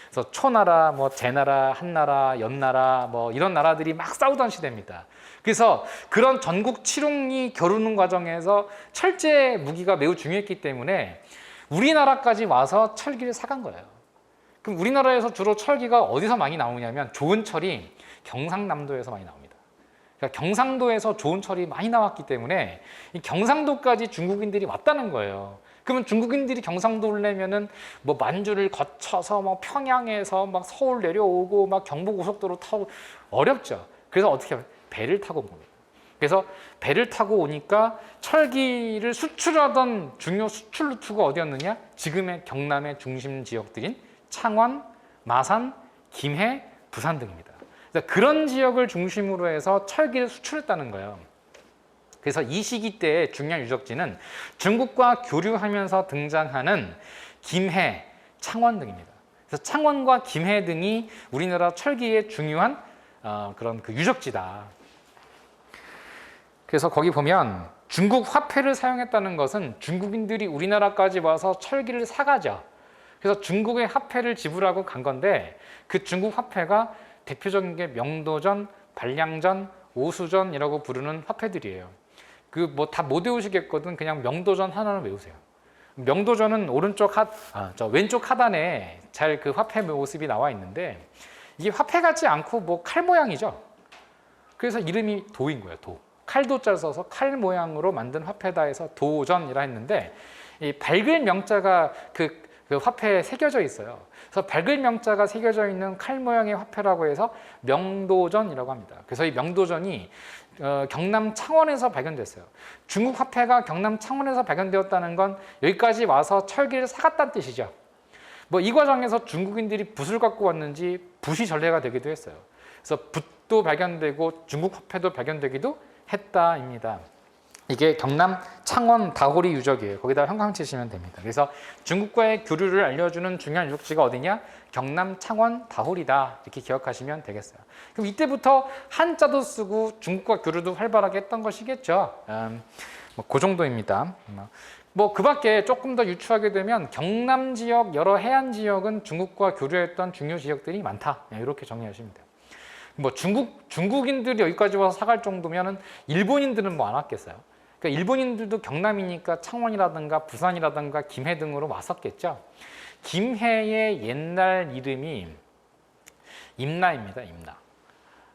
그래서 초나라, 제나라, 한나라, 연나라 이런 나라들이 막 싸우던 시대입니다. 그래서 그런 전국 칠흥이 겨루는 과정에서 철제 무기가 매우 중요했기 때문에 우리나라까지 와서 철기를 사간 거예요. 그럼 우리나라에서 주로 철기가 어디서 많이 나오냐면 좋은 철이 경상남도에서 많이 나옵니다. 그러니까 경상도에서 좋은 철이 많이 나왔기 때문에 이 경상도까지 중국인들이 왔다는 거예요. 그러면 중국인들이 경상도 오려면은 만주를 거쳐서 평양에서 서울 내려오고 경부고속도로 타고 어렵죠. 그래서 어떻게 하면 배를 타고 온 겁니다. 그래서 배를 타고 오니까 철기를 수출하던 중요 수출 루트가 어디였느냐? 지금의 경남의 중심 지역들인 창원, 마산, 김해, 부산 등입니다. 그런 지역을 중심으로 해서 철기를 수출했다는 거예요. 그래서 이 시기 때 중요한 유적지는 중국과 교류하면서 등장하는 김해, 창원 등입니다. 그래서 창원과 김해 등이 우리나라 철기의 중요한 그런 그 유적지다. 그래서 거기 보면 중국 화폐를 사용했다는 것은 중국인들이 우리나라까지 와서 철기를 사가죠. 그래서 중국의 화폐를 지불하고 간 건데 그 중국 화폐가 대표적인 게 명도전, 발량전, 오수전이라고 부르는 화폐들이에요. 다 못 외우시겠거든 그냥 명도전 하나는 외우세요. 명도전은 왼쪽 하단에 잘 그 화폐 모습이 나와 있는데 이게 화폐 같지 않고 칼 모양이죠. 그래서 이름이 도인 거예요. 도. 칼도자를 써서 칼 모양으로 만든 화폐다 해서 도전이라 했는데 이 밝을 명자가 그 화폐에 새겨져 있어요. 그래서 밝을 명자가 새겨져 있는 칼 모양의 화폐라고 해서 명도전이라고 합니다. 그래서 이 명도전이 경남 창원에서 발견됐어요. 중국 화폐가 경남 창원에서 발견되었다는 건 여기까지 와서 철기를 사갔다는 뜻이죠. 이 과정에서 중국인들이 붓을 갖고 왔는지 붓이 전래가 되기도 했어요. 그래서 붓도 발견되고 중국 화폐도 발견되기도 했다입니다. 이게 경남 창원 다호리 유적이에요. 거기다 형광 치시면 됩니다. 그래서 중국과의 교류를 알려주는 중요한 유적지가 어디냐? 경남 창원 다호리다 이렇게 기억하시면 되겠어요. 그럼 이때부터 한자도 쓰고 중국과 교류도 활발하게 했던 것이겠죠. 그 정도입니다. 그 밖에 조금 더 유추하게 되면 경남 지역, 여러 해안 지역은 중국과 교류했던 중요 지역들이 많다. 이렇게 정리하시면 돼요. 중국인들이 여기까지 와서 사갈 정도면은 일본인들은 안 왔겠어요. 그러니까 일본인들도 경남이니까 창원이라든가 부산이라든가 김해 등으로 왔었겠죠. 김해의 옛날 이름이 임나입니다. 임나.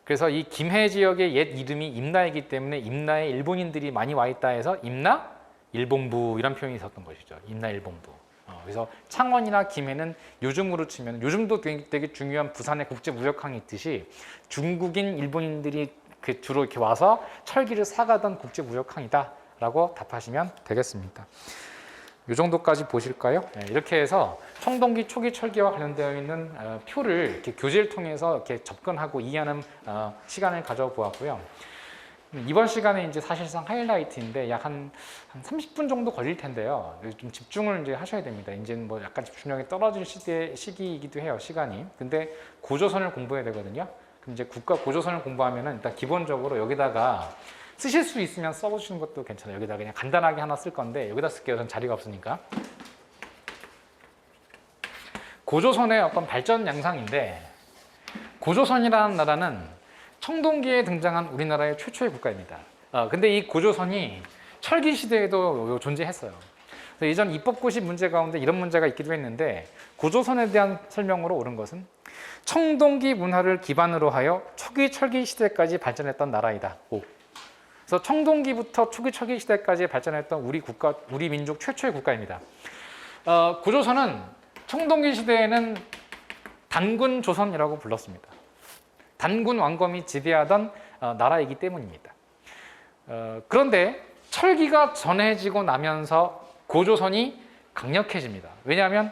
그래서 이 김해 지역의 옛 이름이 임나이기 때문에 임나에 일본인들이 많이 와 있다 해서 임나 일본부 이런 표현이 있었던 것이죠. 임나 일본부. 그래서 창원이나 김해는 요즘으로 치면 요즘도 되게 중요한 부산의 국제무역항이 있듯이 중국인 일본인들이 주로 이렇게 와서 철기를 사가던 국제무역항이다라고 답하시면 되겠습니다. 이 정도까지 보실까요? 네, 이렇게 해서 청동기 초기 철기와 관련되어 있는 표를 이렇게 교재를 통해서 이렇게 접근하고 이해하는 시간을 가져보았고요. 이번 시간에 이제 사실상 하이라이트인데 약 한 30분 정도 걸릴 텐데요. 좀 집중을 이제 하셔야 됩니다. 이제는 뭐 약간 집중력이 떨어질 시기이기도 해요, 시간이. 근데 고조선을 공부해야 되거든요. 그럼 이제 국가 고조선을 공부하면은 일단 기본적으로 여기다가 쓰실 수 있으면 써보시는 것도 괜찮아요. 여기다 그냥 간단하게 하나 쓸 건데 여기다 쓸게요. 전 자리가 없으니까. 고조선의 어떤 발전 양상인데 고조선이라는 나라는 청동기에 등장한 우리나라의 최초의 국가입니다. 근데 이 고조선이 철기 시대에도 존재했어요. 예전 입법고시 문제 가운데 이런 문제가 있기도 했는데 고조선에 대한 설명으로 옳은 것은 청동기 문화를 기반으로 하여 초기 철기 시대까지 발전했던 나라이다. 그래서 청동기부터 초기 철기 시대까지 발전했던 우리 국가, 우리 민족 최초의 국가입니다. 고조선은 청동기 시대에는 단군 조선이라고 불렀습니다. 단군 왕검이 지배하던 나라이기 때문입니다. 그런데 철기가 전해지고 나면서 고조선이 강력해집니다. 왜냐하면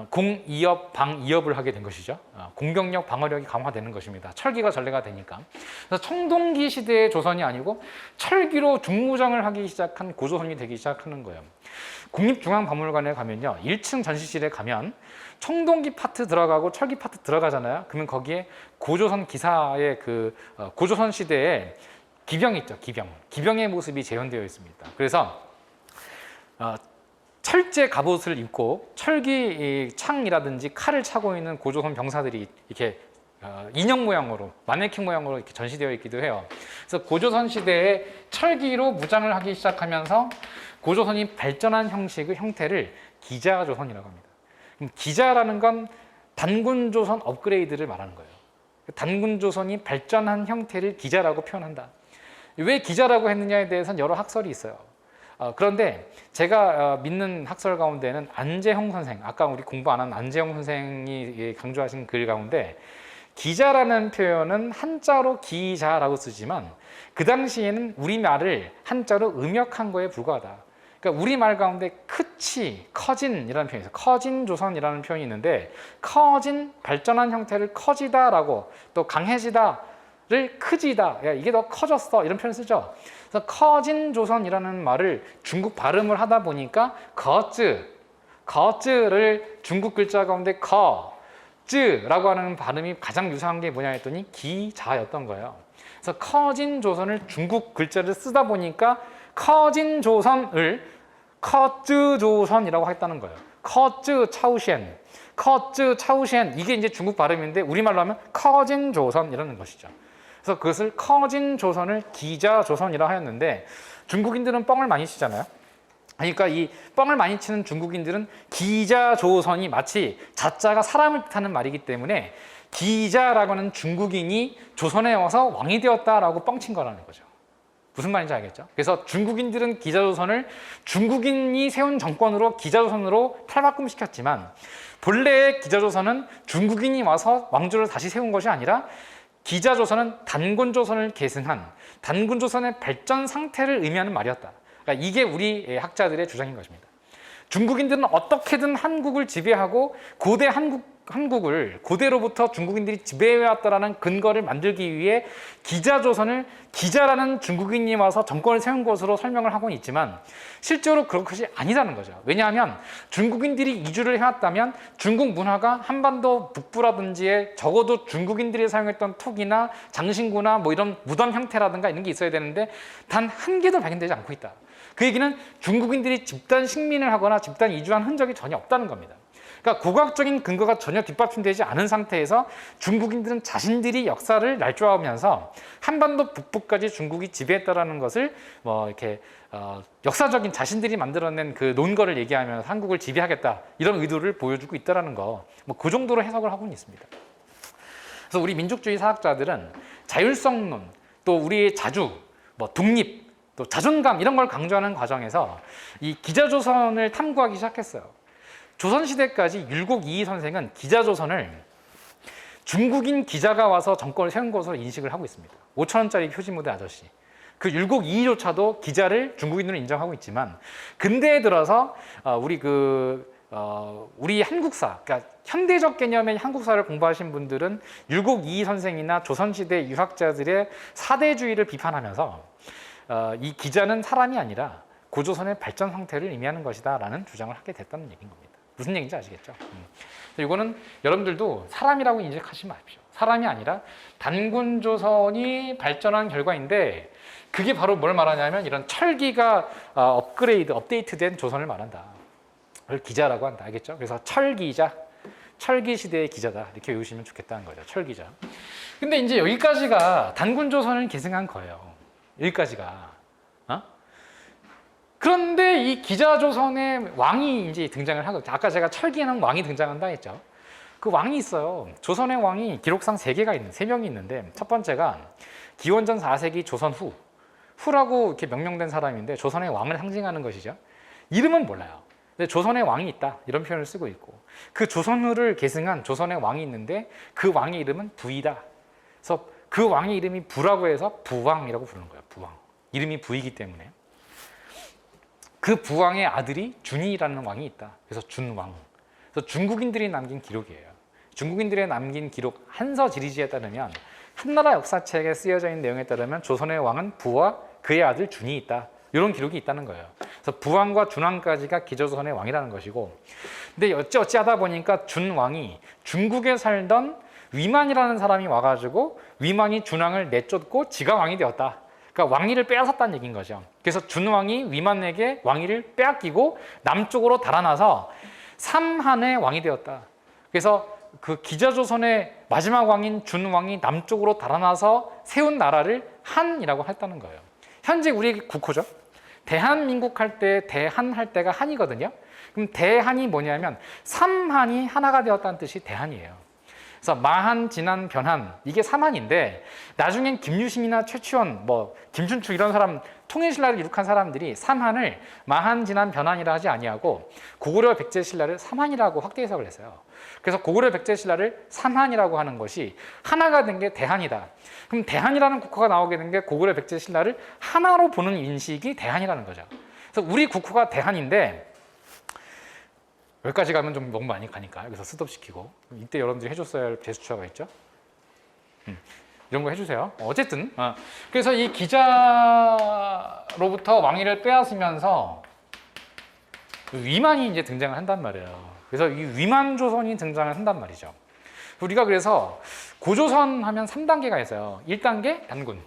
공이업, 방이업을 하게 된 것이죠. 공격력, 방어력이 강화되는 것입니다. 철기가 전래가 되니까. 그래서 청동기 시대의 조선이 아니고 철기로 중무장을 하기 시작한 고조선이 되기 시작하는 거예요. 국립중앙박물관에 가면요, 1층 전시실에 가면 청동기 파트 들어가고 철기 파트 들어가잖아요. 그러면 거기에 고조선 기사의 고조선 시대의 기병이 있죠. 기병의 모습이 재현되어 있습니다. 그래서 철제 갑옷을 입고 철기 창이라든지 칼을 차고 있는 고조선 병사들이 이렇게 인형 모양으로, 마네킹 모양으로 이렇게 전시되어 있기도 해요. 그래서 고조선 시대에 철기로 무장을 하기 시작하면서 고조선이 발전한 형태를 기자조선이라고 합니다. 그럼 기자라는 건 단군조선 업그레이드를 말하는 거예요. 단군조선이 발전한 형태를 기자라고 표현한다. 왜 기자라고 했느냐에 대해서는 여러 학설이 있어요. 그런데 제가 믿는 학설 가운데는 안재홍 선생, 아까 우리 공부 안 한 안재홍 선생이 강조하신 글 가운데 기자라는 표현은 한자로 기자라고 쓰지만 그 당시에는 우리말을 한자로 음역한 거에 불과하다. 그러니까 우리말 가운데 크치, 커진이라는 표현이 있어요. 커진조선이라는 표현이 있는데 커진, 발전한 형태를 커지다라고, 또 강해지다를 크지다, 야, 이게 더 커졌어, 이런 표현을 쓰죠. 그래서 커진조선이라는 말을 중국 발음을 하다 보니까 거즈를 중국 글자 가운데 즈라고 하는 발음이 가장 유사한 게 뭐냐 했더니 기자였던 거예요. 그래서 커진조선을 중국 글자를 쓰다 보니까 커진조선을 커즈조선이라고 했다는 거예요. 커즈차우셴, 이게 이제 중국 발음인데 우리말로 하면 커진조선이라는 것이죠. 그래서 그것을 커진조선을 기자조선이라고 하였는데 중국인들은 뻥을 많이 치잖아요. 그러니까 이 뻥을 많이 치는 중국인들은 기자조선이 마치 자자가 사람을 뜻하는 말이기 때문에 기자라고 하는 중국인이 조선에 와서 왕이 되었다라고 뻥친 거라는 거죠. 무슨 말인지 알겠죠? 그래서 중국인들은 기자조선을 중국인이 세운 정권으로 기자조선으로 탈바꿈시켰지만 본래의 기자조선은 중국인이 와서 왕조를 다시 세운 것이 아니라 기자조선은 단군조선을 계승한 단군조선의 발전 상태를 의미하는 말이었다. 그러니까 이게 우리 학자들의 주장인 것입니다. 중국인들은 어떻게든 한국을 지배하고 고대 한국을 고대로부터 중국인들이 지배해왔다라는 근거를 만들기 위해 기자조선을 기자라는 중국인이 와서 정권을 세운 것으로 설명을 하고는 있지만 실제로 그런 것이 아니라는 거죠. 왜냐하면 중국인들이 이주를 해왔다면 중국 문화가 한반도 북부라든지에 적어도 중국인들이 사용했던 툭이나 장신구나 뭐 이런 무덤 형태라든가 이런 게 있어야 되는데 단 한 개도 발견되지 않고 있다. 그 얘기는 중국인들이 집단 식민을 하거나 집단 이주한 흔적이 전혀 없다는 겁니다. 그러니까 고고학적인 근거가 전혀 뒷받침되지 않은 상태에서 중국인들은 자신들이 역사를 날조하면서 한반도 북부까지 중국이 지배했다라는 것을 뭐 이렇게 역사적인 자신들이 만들어낸 그 논거를 얘기하면서 한국을 지배하겠다 이런 의도를 보여주고 있다라는 거, 뭐 그 정도로 해석을 하고는 있습니다. 그래서 우리 민족주의 사학자들은 자율성론, 또 우리의 자주, 뭐 독립, 또 자존감 이런 걸 강조하는 과정에서 이 기자조선을 탐구하기 시작했어요. 조선시대까지 율곡 이이 선생은 기자조선을 중국인 기자가 와서 정권을 세운 것으로 인식을 하고 있습니다. 5,000원짜리 표지무대 아저씨. 그 율곡 이이조차도 기자를 중국인으로 인정하고 있지만 근대에 들어서 우리 한국사, 그러니까 현대적 개념의 한국사를 공부하신 분들은 율곡 이이 선생이나 조선시대 유학자들의 사대주의를 비판하면서 이 기자는 사람이 아니라 고조선의 발전 상태를 의미하는 것이다 라는 주장을 하게 됐다는 얘기인 겁니다. 무슨 얘기인지 아시겠죠? 이거는 여러분들도 사람이라고 인식하지 마십시오. 사람이 아니라 단군조선이 발전한 결과인데 그게 바로 뭘 말하냐면 이런 철기가 업데이트된 조선을 말한다. 그걸 기자라고 한다. 알겠죠? 그래서 철기자, 철기 시대의 기자다. 이렇게 외우시면 좋겠다는 거죠. 철기자. 근데 이제 여기까지가 단군조선을 계승한 거예요. 여기까지가. 그런데 이 기자조선의 왕이 이제 등장을 하거든요. 아까 제가 철기에는 왕이 등장한다 했죠. 그 왕이 있어요. 조선의 왕이 기록상 3명이 있는데 첫 번째가 기원전 4세기 조선 후라고 이렇게 명명된 사람인데 조선의 왕을 상징하는 것이죠. 이름은 몰라요. 근데 조선의 왕이 있다 이런 표현을 쓰고 있고 그 조선후를 계승한 조선의 왕이 있는데 그 왕의 이름은 부이다. 그래서 그 왕의 이름이 부라고 해서 부왕이라고 부르는 거예요. 부왕. 이름이 부이기 때문에. 그 부왕의 아들이 준이라는 왕이 있다. 그래서 준왕. 그래서 중국인들이 남긴 기록이에요. 중국인들의 남긴 기록 한서지리지에 따르면 한나라 역사책에 쓰여져 있는 내용에 따르면 조선의 왕은 부와 그의 아들 준이 있다. 이런 기록이 있다는 거예요. 그래서 부왕과 준왕까지가 기자조선의 왕이라는 것이고, 근데 어찌하다 보니까 준왕이 중국에 살던 위만이라는 사람이 와가지고 위만이 준왕을 내쫓고 지가 왕이 되었다. 그러니까 왕위를 빼앗았다는 얘기인 거죠. 그래서 준왕이 위만에게 왕위를 빼앗기고 남쪽으로 달아나서 삼한의 왕이 되었다. 그래서 그 기자조선의 마지막 왕인 준왕이 남쪽으로 달아나서 세운 나라를 한이라고 했다는 거예요. 현재 우리 국호죠. 대한민국 할 때 대한 할 때가 한이거든요. 그럼 대한이 뭐냐면 삼한이 하나가 되었다는 뜻이 대한이에요. 그래서 마한, 진한, 변한 이게 삼한인데 나중엔 김유신이나 최치원, 김춘추 이런 사람 통일신라를 이룩한 사람들이 삼한을 마한, 진한, 변한이라 하지 아니하고 고구려 백제신라를 삼한이라고 확대 해석을 했어요. 그래서 고구려 백제신라를 삼한이라고 하는 것이 하나가 된 게 대한이다. 그럼 대한이라는 국호가 나오게 된 게 고구려 백제신라를 하나로 보는 인식이 대한이라는 거죠. 그래서 우리 국호가 대한인데 여기까지 가면 좀 너무 많이 가니까 여기서 스톱시키고 이때 여러분들이 해줬어야 할 제스처가 있죠. 이런 거 해주세요. 어쨌든 그래서 이 기자로부터 왕위를 빼앗으면서 위만이 이제 등장을 한단 말이에요. 그래서 이 위만조선이 등장을 한단 말이죠. 우리가 그래서 고조선 하면 3단계가 있어요. 1단계 단군,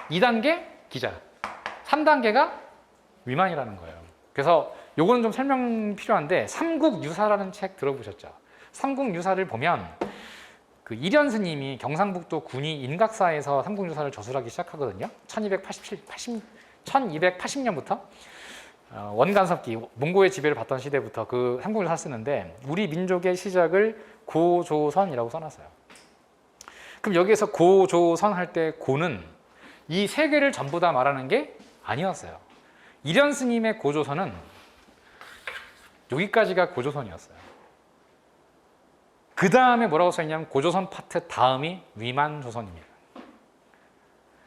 2단계 기자, 3단계가 위만이라는 거예요. 그래서 요거는 좀 설명 필요한데 삼국유사라는 책 들어보셨죠? 삼국유사를 보면 그 이련 스님이 경상북도 군위 인각사에서 삼국유사를 저술하기 시작하거든요. 1280년부터 원간섭기 몽고의 지배를 받던 시대부터 그 삼국유사 쓰는데 우리 민족의 시작을 고조선이라고 써놨어요. 그럼 여기에서 고조선 할 때 고는 이 세 개를 전부 다 말하는 게 아니었어요. 이련 스님의 고조선은 여기까지가 고조선이었어요. 그 다음에 뭐라고 써있냐면 고조선 파트 다음이 위만조선입니다.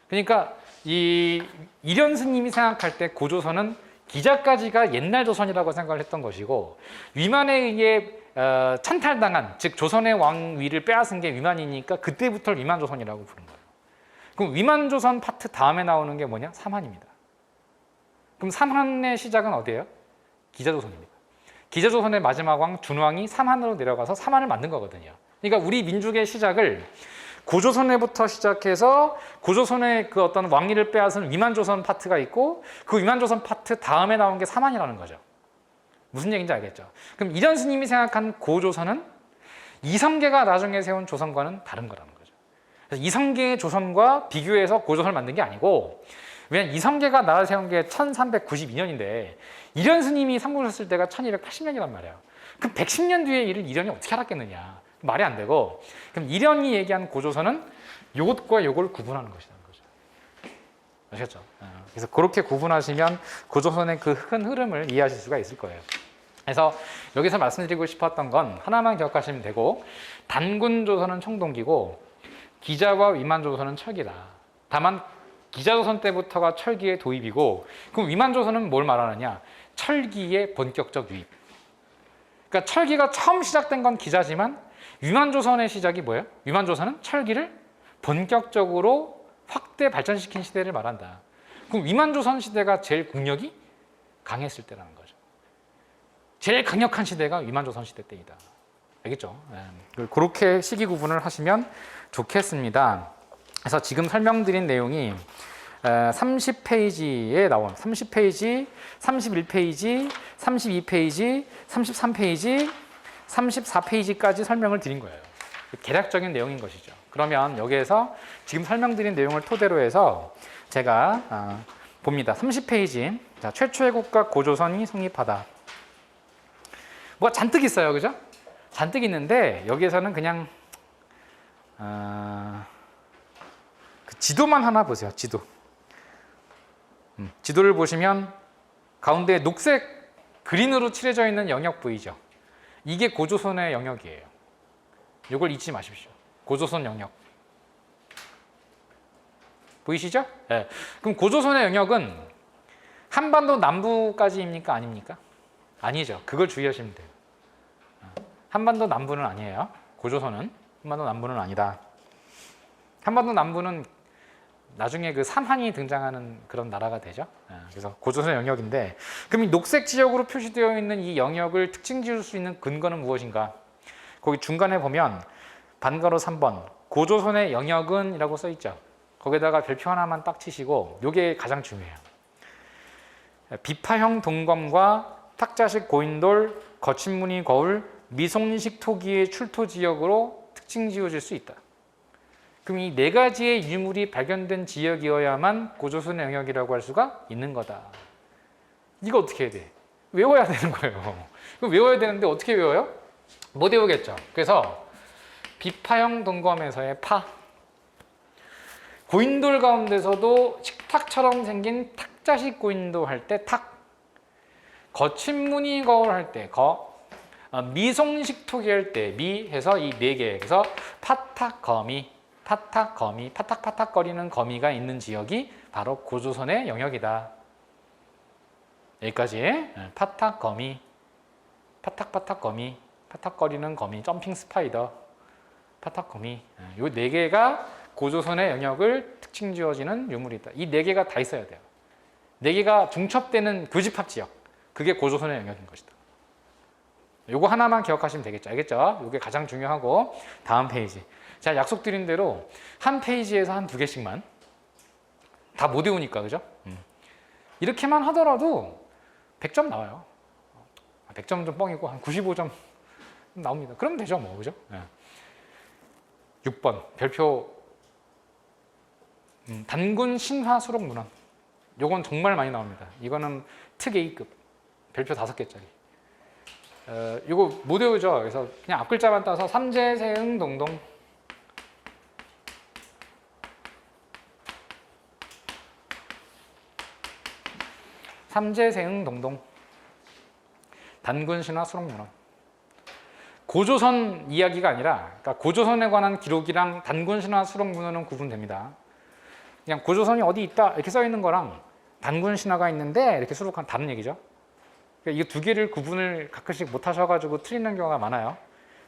그러니까 이 이련 스님이 생각할 때 고조선은 기자까지가 옛날 조선이라고 생각을 했던 것이고 위만에 의해 찬탈당한 즉 조선의 왕위를 빼앗은 게 위만이니까 그때부터 위만조선이라고 부른 거예요. 그럼 위만조선 파트 다음에 나오는 게 뭐냐? 삼한입니다. 그럼 삼한의 시작은 어디예요? 기자조선입니다. 기자조선의 마지막 왕 준왕이 삼한으로 내려가서 삼한을 만든 거거든요. 그러니까 우리 민족의 시작을 고조선에부터 시작해서 고조선의 그 어떤 왕위를 빼앗은 위만조선 파트가 있고 그 위만조선 파트 다음에 나온 게 삼한이라는 거죠. 무슨 얘기인지 알겠죠? 그럼 이련 스님이 생각한 고조선은 이성계가 나중에 세운 조선과는 다른 거라는 거죠. 그래서 이성계의 조선과 비교해서 고조선을 만든 게 아니고, 왜냐면 이성계가 나라 세운 게 1392년인데 이련 스님이 삼국을 썼을 때가 1280년이란 말이에요. 그럼 110년 뒤에 일을 이련이 어떻게 알았겠느냐? 말이 안 되고, 그럼 이련이 얘기한 고조선은 요것과 요걸 구분하는 것이라는 거죠. 아시겠죠? 그래서 그렇게 구분하시면 고조선의 그 큰 흐름을 이해하실 수가 있을 거예요. 그래서 여기서 말씀드리고 싶었던 건 하나만 기억하시면 되고, 단군조선은 청동기고 기자와 위만조선은 철기다. 다만 기자조선 때부터가 철기의 도입이고, 그럼 위만조선은 뭘 말하느냐? 철기의 본격적 유입. 그러니까 철기가 처음 시작된 건 기자지만 위만조선의 시작이 뭐예요? 위만조선은 철기를 본격적으로 확대 발전시킨 시대를 말한다. 그럼 위만조선 시대가 제일 국력이 강했을 때라는 거죠. 제일 강력한 시대가 위만조선 시대 때이다. 알겠죠? 그렇게 시기 구분을 하시면 좋겠습니다. 그래서 지금 설명드린 내용이 30페이지에 나온 30페이지, 31페이지, 32페이지, 33페이지, 34페이지까지 설명을 드린 거예요. 개략적인 내용인 것이죠. 그러면 여기에서 지금 설명드린 내용을 토대로 해서 제가 봅니다. 30페이지. 자, 최초의 국가 고조선이 성립하다. 뭐가 잔뜩 있어요. 그죠? 잔뜩 있는데 여기에서는 그냥 그 지도만 하나 보세요. 지도. 지도를 보시면 가운데 녹색 그린으로 칠해져 있는 영역 보이죠? 이게 고조선의 영역이에요. 이걸 잊지 마십시오. 고조선 영역. 보이시죠? 네. 그럼 고조선의 영역은 한반도 남부까지입니까? 아닙니까? 아니죠. 그걸 주의하시면 돼요. 한반도 남부는 아니에요. 고조선은 한반도 남부는 아니다. 한반도 남부는 나중에 그 삼한이 등장하는 그런 나라가 되죠. 그래서 고조선 영역인데, 그럼 이 녹색 지역으로 표시되어 있는 이 영역을 특징 지을 수 있는 근거는 무엇인가? 거기 중간에 보면 반가로 3번 고조선의 영역은 이라고 써 있죠. 거기다가 별표 하나만 딱 치시고, 이게 가장 중요해요. 비파형 동검과 탁자식 고인돌, 거친무늬 거울, 미송리식 토기의 출토 지역으로 특징 지어질 수 있다. 그럼 이 네 가지의 유물이 발견된 지역이어야만 고조선의 영역이라고 할 수가 있는 거다. 이거 어떻게 해야 돼? 외워야 되는 거예요. 그럼 외워야 되는데 어떻게 외워요? 못 외우겠죠. 그래서 비파형 동검에서의 파, 고인돌 가운데서도 식탁처럼 생긴 탁자식 고인돌 할 때 탁, 거친무늬 거울 할 때 거, 미송식 토기 할 때 미 해서 이 네 개. 그래서 파탁거미, 파탁거미, 파탁파탁거리는 거미가 있는 지역이 바로 고조선의 영역이다. 여기까지. 파탁거미, 파탁파탁거미, 파탁거리는 거미, 점핑 스파이더, 파탁거미. 이 네 개가 고조선의 영역을 특징 지어지는 유물이다. 이 네 개가 다 있어야 돼요. 네 개가 중첩되는 교집합 지역. 그게 고조선의 영역인 것이다. 요거 하나만 기억하시면 되겠죠. 알겠죠? 이게 가장 중요하고, 다음 페이지. 제가 약속드린 대로 한 페이지에서 한 두 개씩만, 다 못 외우니까, 그죠? 이렇게만 하더라도 100점 나와요. 100점 좀 뻥이고 한 95점 나옵니다. 그러면 되죠, 뭐, 그죠? 6번 별표 단군 신화 수록 문헌. 요건 정말 많이 나옵니다. 이거는 특 A급 별표 5개짜리. 이거 못 외우죠. 그래서 그냥 앞글자만 따서 삼재세응 동동. 삼재세응 동동. 단군 신화 수록 문헌. 고조선 이야기가 아니라, 그러니까 고조선에 관한 기록이랑 단군 신화 수록 문헌은 구분됩니다. 그냥 고조선이 어디 있다 이렇게 써 있는 거랑 단군 신화가 있는데 이렇게 수록한 다른 얘기죠. 그러니까 이 두 개를 구분을 가끔씩 못 하셔가지고 틀리는 경우가 많아요.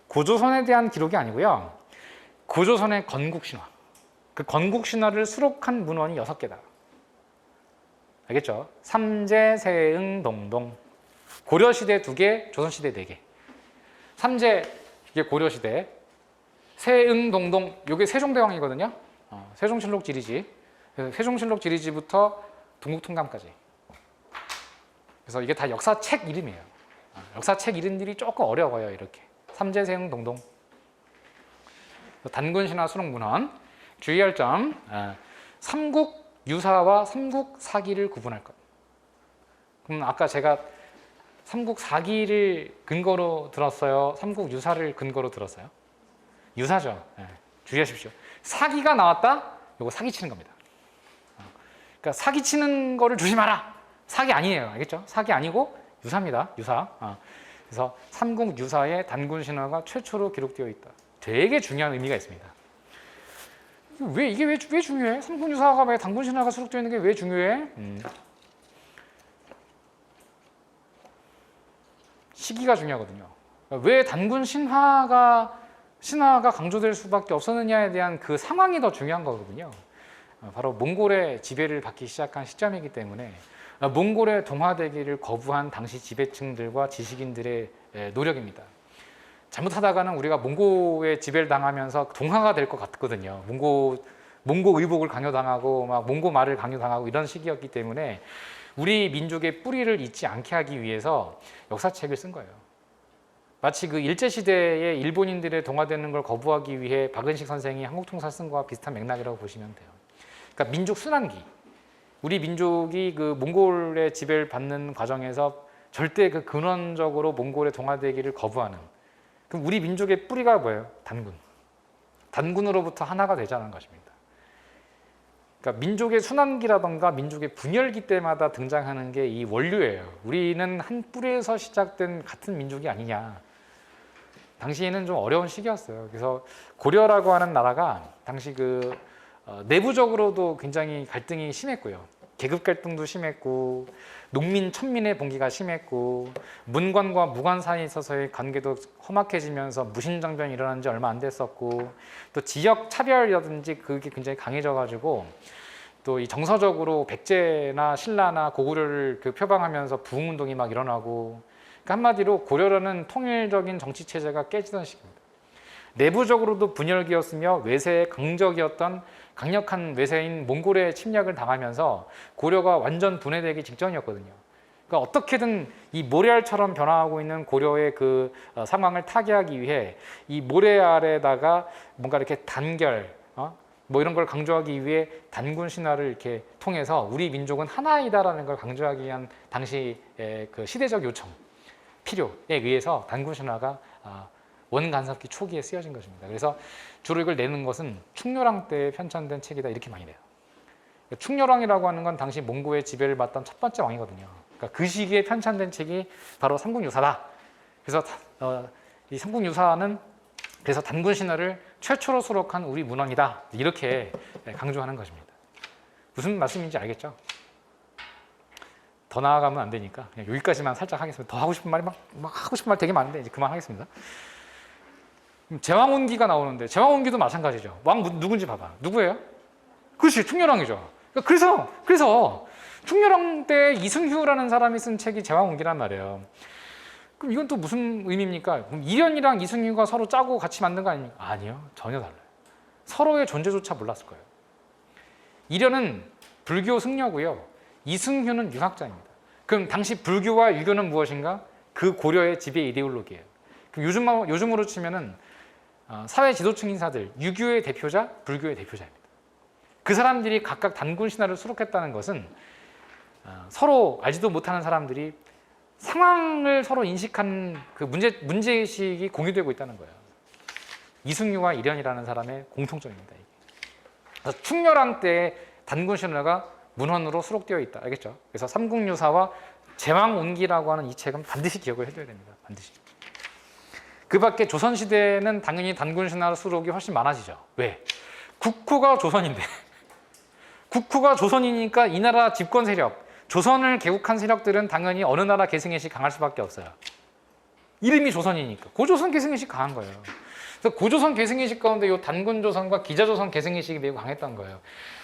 고조선에 대한 기록이 아니고요. 고조선의 건국신화. 그 건국신화를 수록한 문헌이 6개다. 알겠죠? 삼재, 세응, 동동. 고려시대 2개, 조선시대 4개. 삼재, 이게 고려시대. 세응, 동동, 이게 세종대왕이거든요. 세종실록 지리지. 세종실록 지리지부터 동국통감까지. 그래서 이게 다 역사책 이름이에요. 역사책 이름들이 조금 어려워요. 이렇게 삼재세흥 동동, 단군신화 수록문헌. 주의할 점, 삼국유사와 삼국사기를 구분할 것. 그럼 아까 제가 삼국사기를 근거로 들었어요? 삼국유사를 근거로 들었어요? 유사죠. 주의하십시오. 사기가 나왔다? 이거 사기치는 겁니다. 그러니까 사기치는 거를 조심하라. 사기 아니에요. 알겠죠? 사기 아니고 유사입니다. 유사. 그래서 삼국유사에 단군신화가 최초로 기록되어 있다. 되게 중요한 의미가 있습니다. 이게 왜 중요해? 삼국유사가 왜 단군신화가 수록되어 있는 게 왜 중요해? 시기가 중요하거든요. 왜 단군신화가 강조될 수밖에 없었느냐에 대한 그 상황이 더 중요한 거거든요. 바로 몽골의 지배를 받기 시작한 시점이기 때문에 몽골의 동화되기를 거부한 당시 지배층들과 지식인들의 노력입니다. 잘못하다가는 우리가 몽고의 지배를 당하면서 동화가 될 것 같거든요. 몽고 의복을 강요당하고 막 몽고 말을 강요당하고 이런 시기였기 때문에 우리 민족의 뿌리를 잊지 않게 하기 위해서 역사책을 쓴 거예요. 마치 그 일제시대에 일본인들의 동화되는 걸 거부하기 위해 박은식 선생이 한국통사 쓴 거와 비슷한 맥락이라고 보시면 돼요. 그러니까 민족 순환기. 우리 민족이 그 몽골의 지배를 받는 과정에서 절대 그 근원적으로 몽골의 동화되기를 거부하는. 그럼 우리 민족의 뿌리가 뭐예요? 단군. 단군으로부터 하나가 되자는 것입니다. 그러니까 민족의 순환기라던가 민족의 분열기 때마다 등장하는 게 이 원류예요. 우리는 한 뿌리에서 시작된 같은 민족이 아니냐. 당시에는 좀 어려운 시기였어요. 그래서 고려라고 하는 나라가 당시 내부적으로도 굉장히 갈등이 심했고요. 계급 갈등도 심했고 농민 천민의 봉기가 심했고 문관과 무관 사이에 있어서의 관계도 험악해지면서 무신정변이 일어난 지 얼마 안 됐었고 또 지역 차별이라든지 그게 굉장히 강해져가지고 또 이 정서적으로 백제나 신라나 고구려를 표방하면서 부흥운동이 막 일어나고 그러니까 한마디로 고려라는 통일적인 정치 체제가 깨지던 시기입니다. 내부적으로도 분열기였으며 외세의 강적이었던 강력한 외세인 몽골의 침략을 당하면서 고려가 완전 분해되기 직전이었거든요. 그러니까 어떻게든 이 모래알처럼 변화하고 있는 고려의 그 상황을 타개하기 위해 이 모래 알에다가 뭔가 이렇게 단결, 뭐 이런 걸 강조하기 위해 단군 신화를 이렇게 통해서 우리 민족은 하나이다라는 걸 강조하기 위한 당시의 그 시대적 요청, 필요에 의해서 단군 신화가 원간섭기 초기에 쓰여진 것입니다. 그래서 주로 이걸 내는 것은 충렬왕 때 편찬된 책이다 이렇게 많이 내요. 충렬왕이라고 하는 건 당시 몽고의 지배를 받던 첫 번째 왕이거든요. 그러니까 그 시기에 편찬된 책이 바로 삼국유사다. 그래서 이 삼국유사는 그래서 단군 신화를 최초로 수록한 우리 문헌이다 이렇게 강조하는 것입니다. 무슨 말씀인지 알겠죠? 더 나아가면 안 되니까 그냥 여기까지만 살짝 하겠습니다. 더 하고 싶은 말이 막 하고 싶은 말 되게 많은데 이제 그만하겠습니다. 제왕운기가 나오는데 제왕운기도 마찬가지죠. 왕 누군지 봐봐. 누구예요? 그렇지, 충렬왕이죠. 그래서 충렬왕 때 이승휴라는 사람이 쓴 책이 제왕운기란 말이에요. 그럼 이건 또 무슨 의미입니까? 그럼 이련이랑 이승휴가 서로 짜고 같이 만든 거 아닙니까? 아니요, 전혀 달라요. 서로의 존재조차 몰랐을 거예요. 이련은 불교 승려고요. 이승휴는 유학자입니다. 그럼 당시 불교와 유교는 무엇인가? 그 고려의 지배 이데올로기예요. 그럼 요즘으로 치면은 사회 지도층 인사들, 유교의 대표자, 불교의 대표자입니다. 그 사람들이 각각 단군 신화를 수록했다는 것은 서로 알지도 못하는 사람들이 상황을 서로 인식한 그 문제의식이 공유되고 있다는 거예요. 이승휴와 이련이라는 사람의 공통점입니다. 이게. 그래서 충렬왕 때 단군 신화가 문헌으로 수록되어 있다. 알겠죠? 그래서 삼국유사와 제왕운기라고 하는 이 책은 반드시 기억을 해둬야 됩니다. 반드시. 그 밖에 조선시대는 당연히 단군 신화 수록이 훨씬 많아지죠. 왜? 국호가 조선인데 국호가 조선이니까 이 나라 집권 세력, 조선을 개국한 세력들은 당연히 어느 나라 계승의식 강할 수밖에 없어요. 이름이 조선이니까 고조선 계승의식 강한 거예요. 그래서 고조선 계승의식 가운데 이 단군조선과 기자조선 계승의식이 매우 강했던 거예요.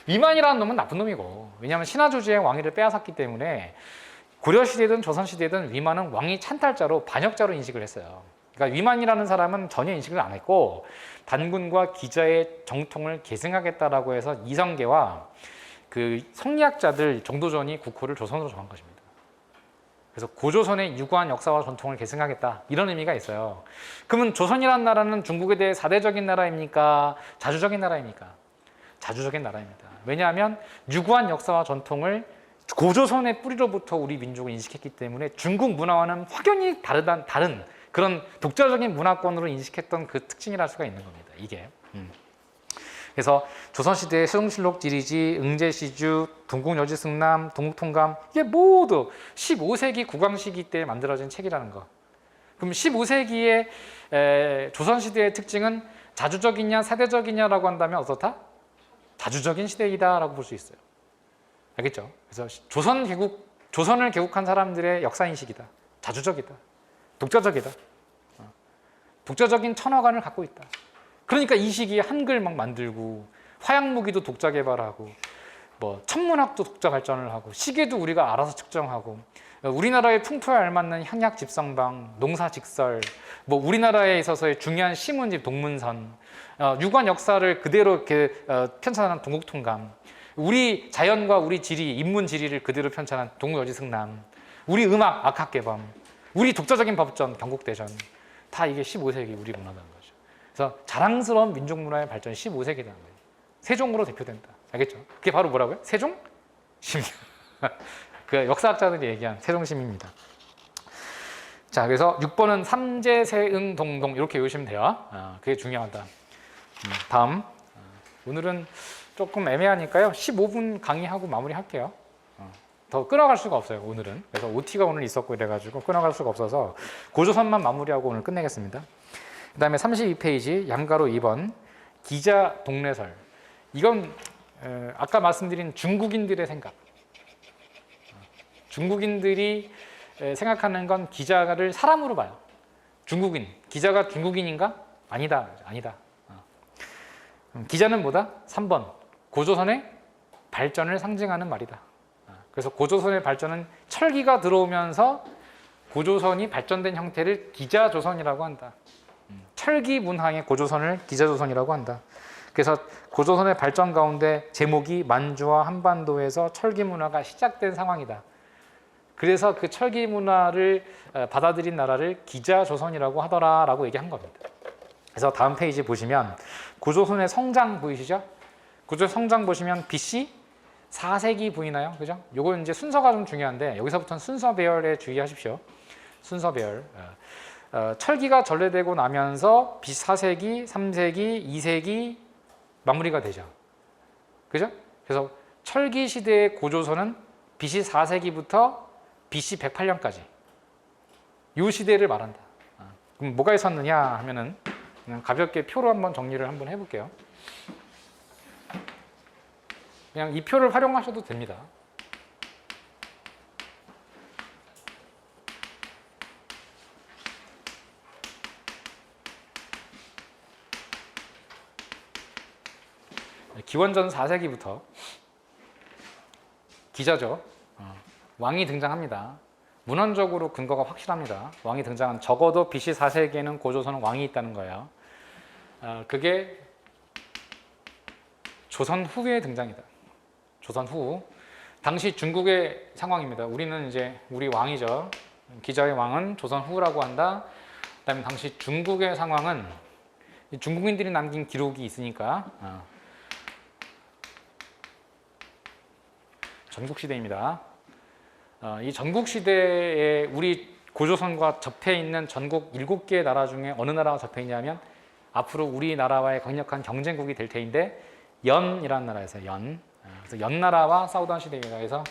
위만이라는 놈은 나쁜 놈이고, 왜냐하면 신하조지의 왕위를 빼앗았기 때문에 고려시대든 조선시대든 위만은 왕이 찬탈자로 반역자로 인식을 했어요. 그러니까 위만이라는 사람은 전혀 인식을 안 했고 단군과 기자의 정통을 계승하겠다라고 해서 이성계와 그 성리학자들 정도전이 국호를 조선으로 정한 것입니다. 그래서 고조선의 유구한 역사와 전통을 계승하겠다 이런 의미가 있어요. 그러면 조선이라는 나라는 중국에 대해 사대적인 나라입니까? 자주적인 나라입니까? 자주적인 나라입니다. 왜냐하면 유구한 역사와 전통을 고조선의 뿌리로부터 우리 민족을 인식했기 때문에 중국 문화와는 확연히 다른 그런 독자적인 문화권으로 인식했던 그 특징이랄 수가 있는 겁니다. 이게. 그래서 조선시대의 세종실록 지리지, 응제시주, 동국여지승남, 동국통감 이게 모두 15세기 국왕시기 때 만들어진 책이라는 거. 그럼 15세기의 조선시대의 특징은 자주적이냐 사대적이냐라고 한다면 어떻다? 자주적인 시대이다라고 볼 수 있어요. 알겠죠? 그래서 조선을 개국한 사람들의 역사인식이다. 자주적이다. 독자적이다. 독자적인 천화관을 갖고 있다. 그러니까 이 시기에 한글 막 만들고 화약무기도 독자 개발하고 뭐 천문학도 독자 발전을 하고 시계도 우리가 알아서 측정하고 우리나라의 풍토에 알맞는 향약 집성방, 농사 직설, 뭐 우리나라에 있어서의 중요한 시문집 동문선, 유관 역사를 그대로 이렇게 편찬한 동국통감, 우리 자연과 우리 지리, 인문 지리를 그대로 편찬한 동국여지승남, 우리 음악 악학개범, 우리 독자적인 법전 경국대전 다 이게 15세기 우리 문화라는 거죠. 그래서 자랑스러운 민족 문화의 발전이 15세기라는 거예요. 세종으로 대표된다. 알겠죠? 그게 바로 뭐라고요? 세종심. 그 역사학자들이 얘기한 세종심입니다. 자, 그래서 6번은 삼제세응동동 이렇게 외우시면 돼요. 그게 중요하다. 다음. 오늘은 조금 애매하니까요. 15분 강의하고 마무리할게요. 더 끊어갈 수가 없어요. 오늘은. 그래서 OT가 오늘 있었고 이래가지고 끊어갈 수가 없어서 고조선만 마무리하고 오늘 끝내겠습니다. 그 다음에 32페이지 양가로 2번 기자 동래설. 이건 아까 말씀드린 중국인들의 생각. 중국인들이 생각하는 건 기자를 사람으로 봐요. 중국인. 기자가 중국인인가? 아니다. 아니다. 기자는 뭐다? 3번. 고조선의 발전을 상징하는 말이다. 그래서 고조선의 발전은 철기가 들어오면서 고조선이 발전된 형태를 기자조선이라고 한다. 철기 문항의 고조선을 기자조선이라고 한다. 그래서 고조선의 발전 가운데 제목이 만주와 한반도에서 철기 문화가 시작된 상황이다. 그래서 그 철기 문화를 받아들인 나라를 기자조선이라고 하더라라고 얘기한 겁니다. 그래서 다음 페이지 보시면 고조선의 성장 보이시죠? 고조선 성장 보시면 BC 4세기 보이나요? 그죠? 요거 이제 순서가 좀 중요한데 여기서부터는 순서 배열에 주의하십시오. 순서 배열. 철기가 전래되고 나면서 BC 4세기, 3세기, 2세기 마무리가 되죠. 그죠? 그래서 철기 시대의 고조선은 BC 4세기부터 BC 108년까지 이 시대를 말한다. 그럼 뭐가 있었느냐 하면은 그냥 가볍게 표로 한번 정리를 한번 해볼게요. 그냥 이 표를 활용하셔도 됩니다. 기원전 4세기부터 기자죠. 왕이 등장합니다. 문헌적으로 근거가 확실합니다. 왕이 등장한 적어도 BC 4세기에는 고조선은 왕이 있다는 거예요. 그게 조선 후에 등장이다. 조선 후. 당시 중국의 상황입니다. 우리는 이제 우리 왕이죠. 기자의 왕은 조선 후라고 한다. 그다음에 당시 중국의 상황은 중국인들이 남긴 기록이 있으니까 전국시대입니다. 이 전국시대에 우리 고조선과 접해 있는 전국 7개의 나라 중에 어느 나라가 접해 있냐면 앞으로 우리나라와의 강력한 경쟁국이 될 테인데 연이라는 나라에서 그래서 연나라와 싸우던 시대입니다. 그래서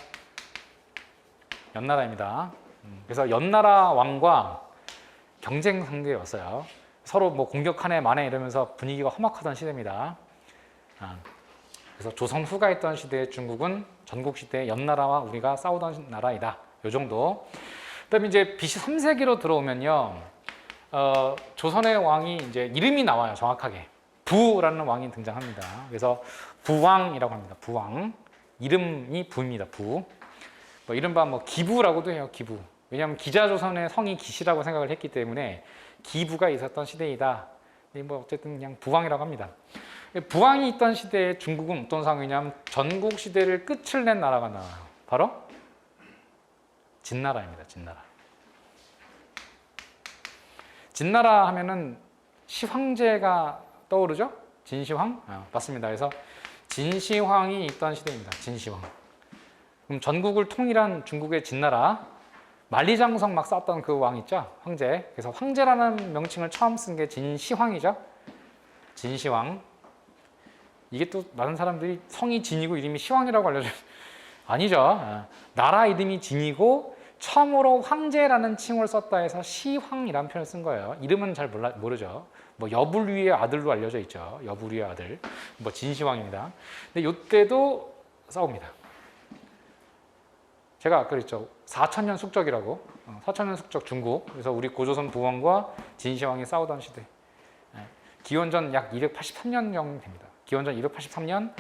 연나라입니다. 그래서 연나라 왕과 경쟁 상대였어요. 서로 뭐 공격하네 마네 이러면서 분위기가 험악하던 시대입니다. 그래서 조선 후가 있던 시대의 중국은 전국 시대의 연나라와 우리가 싸우던 나라이다. 요 정도. 그다음에 이제 BC 3세기로 들어오면요, 조선의 왕이 이제 이름이 나와요. 정확하게 부라는 왕이 등장합니다. 그래서 부왕이라고 합니다. 부왕. 이름이 부입니다. 부. 뭐 이른바 뭐 기부라고도 해요. 기부. 왜냐하면 기자조선의 성이 기시라고 생각을 했기 때문에 기부가 있었던 시대이다. 뭐 어쨌든 그냥 부왕이라고 합니다. 부왕이 있던 시대에 중국은 어떤 상황이냐면 전국 시대를 끝을 낸 나라가 나와요. 바로 진나라입니다. 진나라. 진나라 하면은 시황제가 떠오르죠? 진시황? 맞습니다. 그래서 진시황이 있던 시대입니다. 진시황. 그럼 전국을 통일한 중국의 진나라, 만리장성 막 쌓았던 그 왕 있죠? 황제. 그래서 황제라는 명칭을 처음 쓴 게 진시황이죠. 진시황. 이게 또 많은 사람들이 성이 진이고 이름이 시황이라고 알려줘요. 아니죠. 나라 이름이 진이고 처음으로 황제라는 칭호를 썼다 해서 시황이라는 표현을 쓴 거예요. 이름은 잘 모르죠. 뭐 여불위의 아들로 알려져 있죠. 여불위의 아들. 뭐 진시황입니다. 근데 이때도 싸웁니다. 제가 아까 그랬죠. 4천년 숙적이라고. 4천년 숙적 중국. 그래서 우리 고조선 부왕과 진시황이 싸우던 시대. 기원전 약 283년경 됩니다. 기원전 283년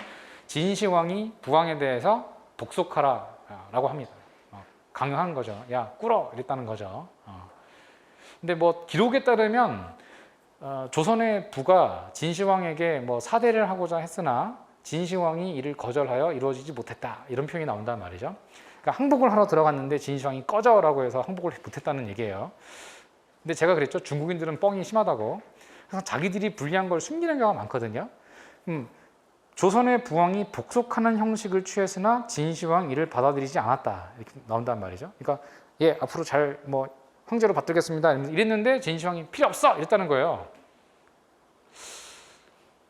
진시황이 부왕에 대해서 복속하라라고 합니다. 강요한 거죠. 야, 꿇어! 이랬다는 거죠. 근데 뭐 기록에 따르면 조선의 부가 진시황에게 뭐 사대를 하고자 했으나 진시황이 이를 거절하여 이루어지지 못했다. 이런 표현이 나온단 말이죠. 그러니까 항복을 하러 들어갔는데 진시황이 꺼져라고 해서 항복을 못했다는 얘기예요. 근데 제가 그랬죠. 중국인들은 뻥이 심하다고. 그래서 자기들이 불리한 걸 숨기는 경우가 많거든요. 조선의 부왕이 복속하는 형식을 취했으나 진시황 이를 받아들이지 않았다. 이렇게 나온단 말이죠. 그러니까 예, 앞으로 잘 뭐 황제로 받들겠습니다. 이랬는데 진시황이 필요 없어! 이랬다는 거예요.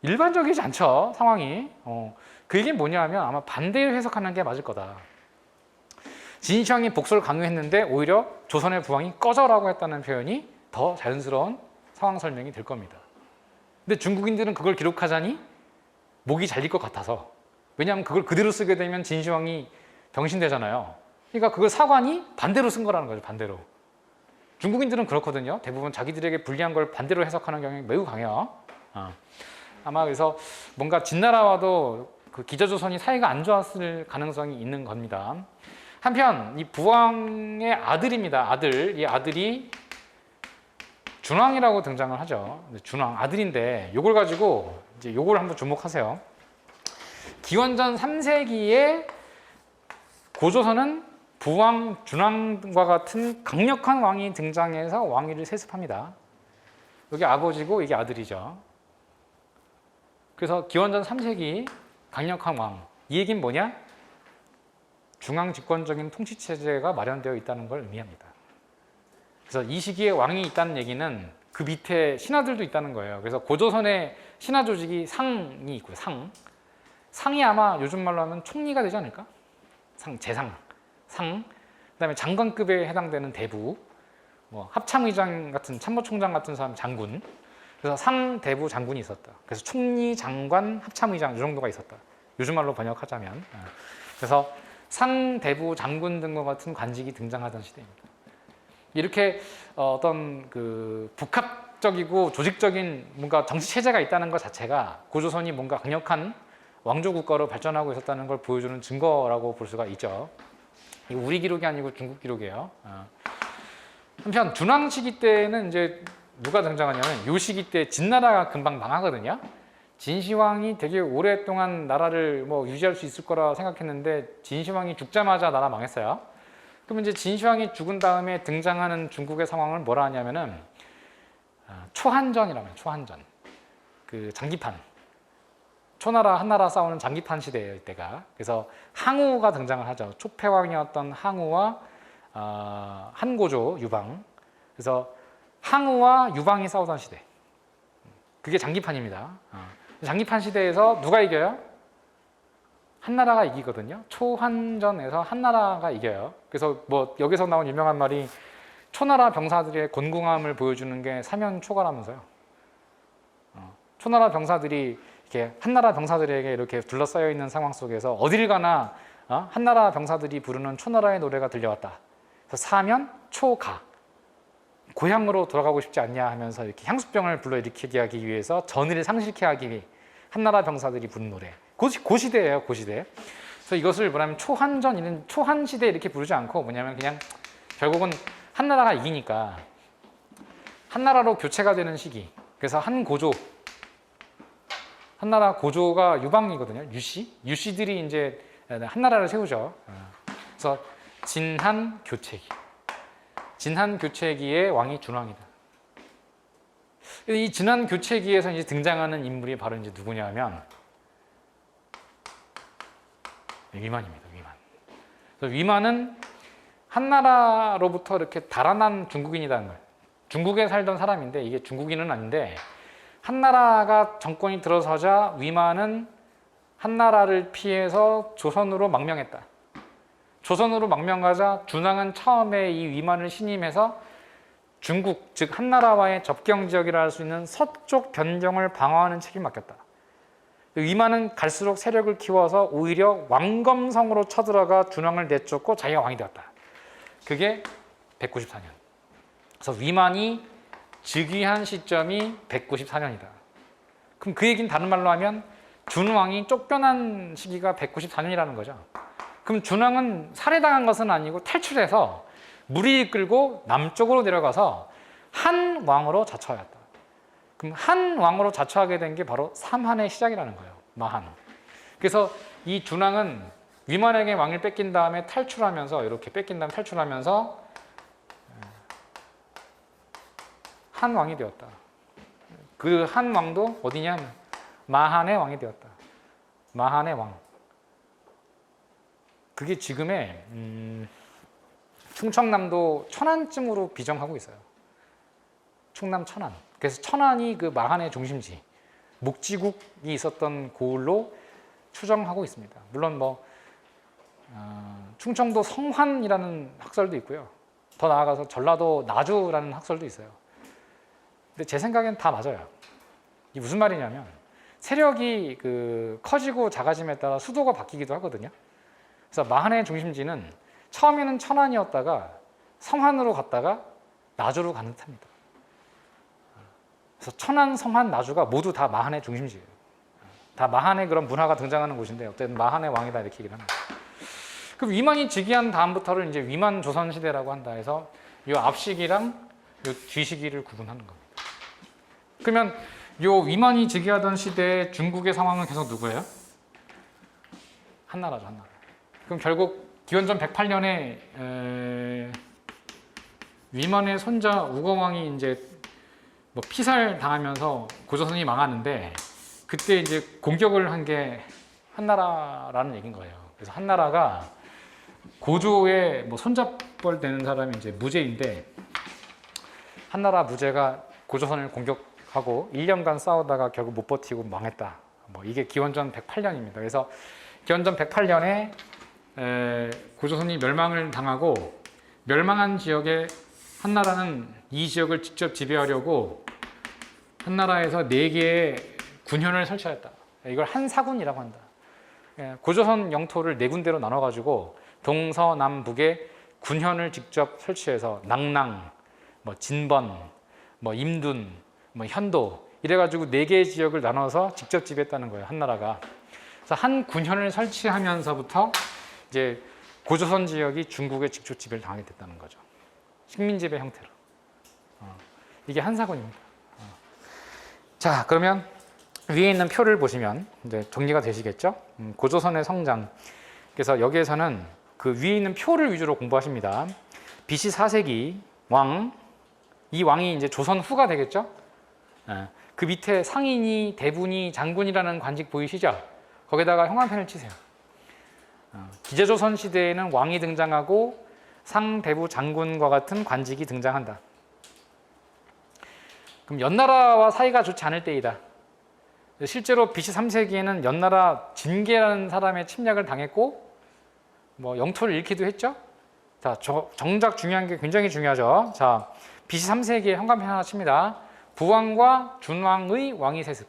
일반적이지 않죠, 상황이. 그 얘기는 뭐냐면 아마 반대로 해석하는 게 맞을 거다. 진시황이 복속을 강요했는데 오히려 조선의 부왕이 꺼져라고 했다는 표현이 더 자연스러운 상황 설명이 될 겁니다. 근데 중국인들은 그걸 기록하자니 목이 잘릴 것 같아서. 왜냐하면 그걸 그대로 쓰게 되면 진시황이 병신되잖아요. 그러니까 그걸 사관이 반대로 쓴 거라는 거죠. 반대로. 중국인들은 그렇거든요. 대부분 자기들에게 불리한 걸 반대로 해석하는 경향이 매우 강해요. 아마 그래서 뭔가 진나라와도 그 기저조선이 사이가 안 좋았을 가능성이 있는 겁니다. 한편 이 부왕의 아들입니다. 아들. 이 아들이 준왕이라고 등장을 하죠. 준왕 아들인데 요걸 가지고 이제 요걸 한번 주목하세요. 기원전 3세기에 고조선은 부왕, 준왕과 같은 강력한 왕이 등장해서 왕위를 세습합니다. 여기 아버지고 이게 아들이죠. 그래서 기원전 3세기 강력한 왕. 이 얘기는 뭐냐? 중앙 집권적인 통치 체제가 마련되어 있다는 걸 의미합니다. 그래서 이 시기에 왕이 있다는 얘기는 그 밑에 신하들도 있다는 거예요. 그래서 고조선의 신하 조직이 상이 있고요. 상이 아마 요즘 말로 하면 총리가 되지 않을까? 재상. 그다음에 장관급에 해당되는 대부, 뭐 합참의장 같은 참모총장 같은 사람 장군. 그래서 상, 대부, 장군이 있었다. 그래서 총리, 장관, 합참의장 이 정도가 있었다. 요즘 말로 번역하자면. 그래서 상, 대부, 장군 등과 같은 관직이 등장하던 시대입니다. 이렇게 어떤 그 복합적이고 조직적인 뭔가 정치 체제가 있다는 것 자체가 고조선이 뭔가 강력한 왕조 국가로 발전하고 있었다는 걸 보여주는 증거라고 볼 수가 있죠. 이거 우리 기록이 아니고 중국 기록이에요. 한편 준왕 시기 때는 이제 누가 등장하냐면 요 시기 때 진나라가 금방 망하거든요. 진시황이 되게 오랫동안 나라를 뭐 유지할 수 있을 거라 생각했는데 진시황이 죽자마자 나라 망했어요. 그러면 이제 진시황이 죽은 다음에 등장하는 중국의 상황을 뭐라 하냐면은 초한전이라면 초한전. 그 장기판. 초나라 한나라 싸우는 장기판 시대예요, 이때가. 그래서 항우가 등장을 하죠. 초패왕이었던 항우와 한고조 유방. 그래서 항우와 유방이 싸우던 시대. 그게 장기판입니다. 장기판 시대에서 누가 이겨요? 한나라가 이기거든요. 초한전에서 한나라가 이겨요. 그래서 뭐 여기서 나온 유명한 말이 초나라 병사들의 곤궁함을 보여주는 게 사면초가라면서요. 초나라 병사들이 이렇게 한나라 병사들에게 이렇게 둘러싸여 있는 상황 속에서 어딜 가나 한나라 병사들이 부르는 초나라의 노래가 들려왔다. 그래서 사면 초가. 고향으로 돌아가고 싶지 않냐 하면서 이렇게 향수병을 불러일으키게 하기 위해서 전의를 상실케 하기 위해 한나라 병사들이 부른 노래. 고시대예요, 고시대. 그래서 이것을 뭐냐면 초한전이는 초한시대 이렇게 부르지 않고 뭐냐면 그냥 결국은 한나라가 이기니까 한나라로 교체가 되는 시기. 그래서 한고조, 한나라 고조가 유방이거든요. 유씨들이 이제 한나라를 세우죠. 그래서 진한 교체기. 진한 교체기의 왕이 준왕이다. 이 진한 교체기에서 이제 등장하는 인물이 바로 이제 누구냐면 위만입니다. 위만. 그래서 위만은 한나라로부터 이렇게 달아난 중국인이라는 거예요. 중국에 살던 사람인데 이게 중국인은 아닌데 한나라가 정권이 들어서자 위만은 한나라를 피해서 조선으로 망명했다. 조선으로 망명하자 준왕은 처음에 이 위만을 신임해서 중국, 즉 한나라와의 접경 지역이라 할 수 있는 서쪽 변경을 방어하는 책임을 맡겼다. 위만은 갈수록 세력을 키워서 오히려 왕검성으로 쳐들어가 준왕을 내쫓고 자기가 왕이 되었다. 그게 194년. 그래서 위만이 즉위한 시점이 194년이다. 그럼 그 얘기는 다른 말로 하면 준왕이 쫓겨난 시기가 194년이라는 거죠. 그럼 준왕은 살해당한 것은 아니고 탈출해서 무리 이끌고 남쪽으로 내려가서 한 왕으로 자처하였다. 그럼 한 왕으로 자처하게 된 게 바로 삼한의 시작이라는 거예요. 마한. 그래서 이 준왕은 위만에게 왕위를 뺏긴 다음에 탈출하면서 이렇게 뺏긴 다음에 탈출하면서 한 왕이 되었다. 그 한 왕도 어디냐면 마한의 왕이 되었다. 마한의 왕. 그게 지금의 충청남도 천안쯤으로 비정하고 있어요. 충남 천안. 그래서 천안이 그 마한의 중심지, 묵지국이 있었던 고을로 추정하고 있습니다. 물론 뭐 충청도 성환이라는 학설도 있고요. 더 나아가서 전라도 나주라는 학설도 있어요. 근데 제 생각엔 다 맞아요. 이게 무슨 말이냐면 세력이 커지고 작아짐에 따라 수도가 바뀌기도 하거든요. 그래서 마한의 중심지는 처음에는 천안이었다가 성안으로 갔다가 나주로 가는 듯합니다. 그래서 천안, 성안, 나주가 모두 다 마한의 중심지예요. 다 마한의 그런 문화가 등장하는 곳인데 어쨌든 마한의 왕이다 이렇게 얘기를 합니다. 그 위만이 즉위한 다음부터를 이제 위만 조선 시대라고 한다 해서 이 앞시기랑 이 뒤시기를 구분하는 겁니다. 그러면 이 위만이 즉위하던 시대의 중국의 상황은 계속 누구예요? 한나라죠, 한나라. 그럼 결국 기원전 108년에 위만의 손자 우거왕이 이제 뭐 피살 당하면서 고조선이 망하는데 그때 이제 공격을 한 게 한나라라는 얘기인 거예요. 그래서 한나라가 고조의 뭐 손잡벌 되는 사람이 이제 무제인데 한나라 무제가 고조선을 공격하고 1년간 싸우다가 결국 못 버티고 망했다. 뭐 이게 기원전 108년입니다. 그래서 기원전 108년에 고조선이 멸망을 당하고 멸망한 지역에 한나라는 이 지역을 직접 지배하려고 한나라에서 4개의 군현을 설치하였다. 이걸 한사군이라고 한다. 고조선 영토를 4군데로 나눠가지고 동서남북에 군현을 직접 설치해서 낭랑, 뭐 진번, 뭐 임둔, 뭐 현도 이래가지고 4개의 지역을 나눠서 직접 지배했다는 거예요. 한나라가. 그래서 한 군현을 설치하면서부터 이제 고조선 지역이 중국의 직접 지배를 당하게 됐다는 거죠. 식민지배 형태로. 이게 한사군입니다. 자, 그러면 위에 있는 표를 보시면 이제 정리가 되시겠죠? 고조선의 성장. 그래서 여기에서는 그 위에 있는 표를 위주로 공부하십니다. BC 4세기 왕, 이 왕이 이제 조선 후가 되겠죠? 그 밑에 상인이, 대분이, 장군이라는 관직 보이시죠? 거기다가 형광펜을 치세요. 기제조선 시대에는 왕이 등장하고 상, 대부, 장군과 같은 관직이 등장한다. 그럼 연나라와 사이가 좋지 않을 때이다. 실제로 BC 3세기에는 연나라 진계라는 사람의 침략을 당했고 뭐 영토를 잃기도 했죠. 자, 정작 중요한 게 굉장히 중요하죠. 자, BC 3세기에 현관펜 하나 칩니다. 부왕과 준왕의 왕위 세습.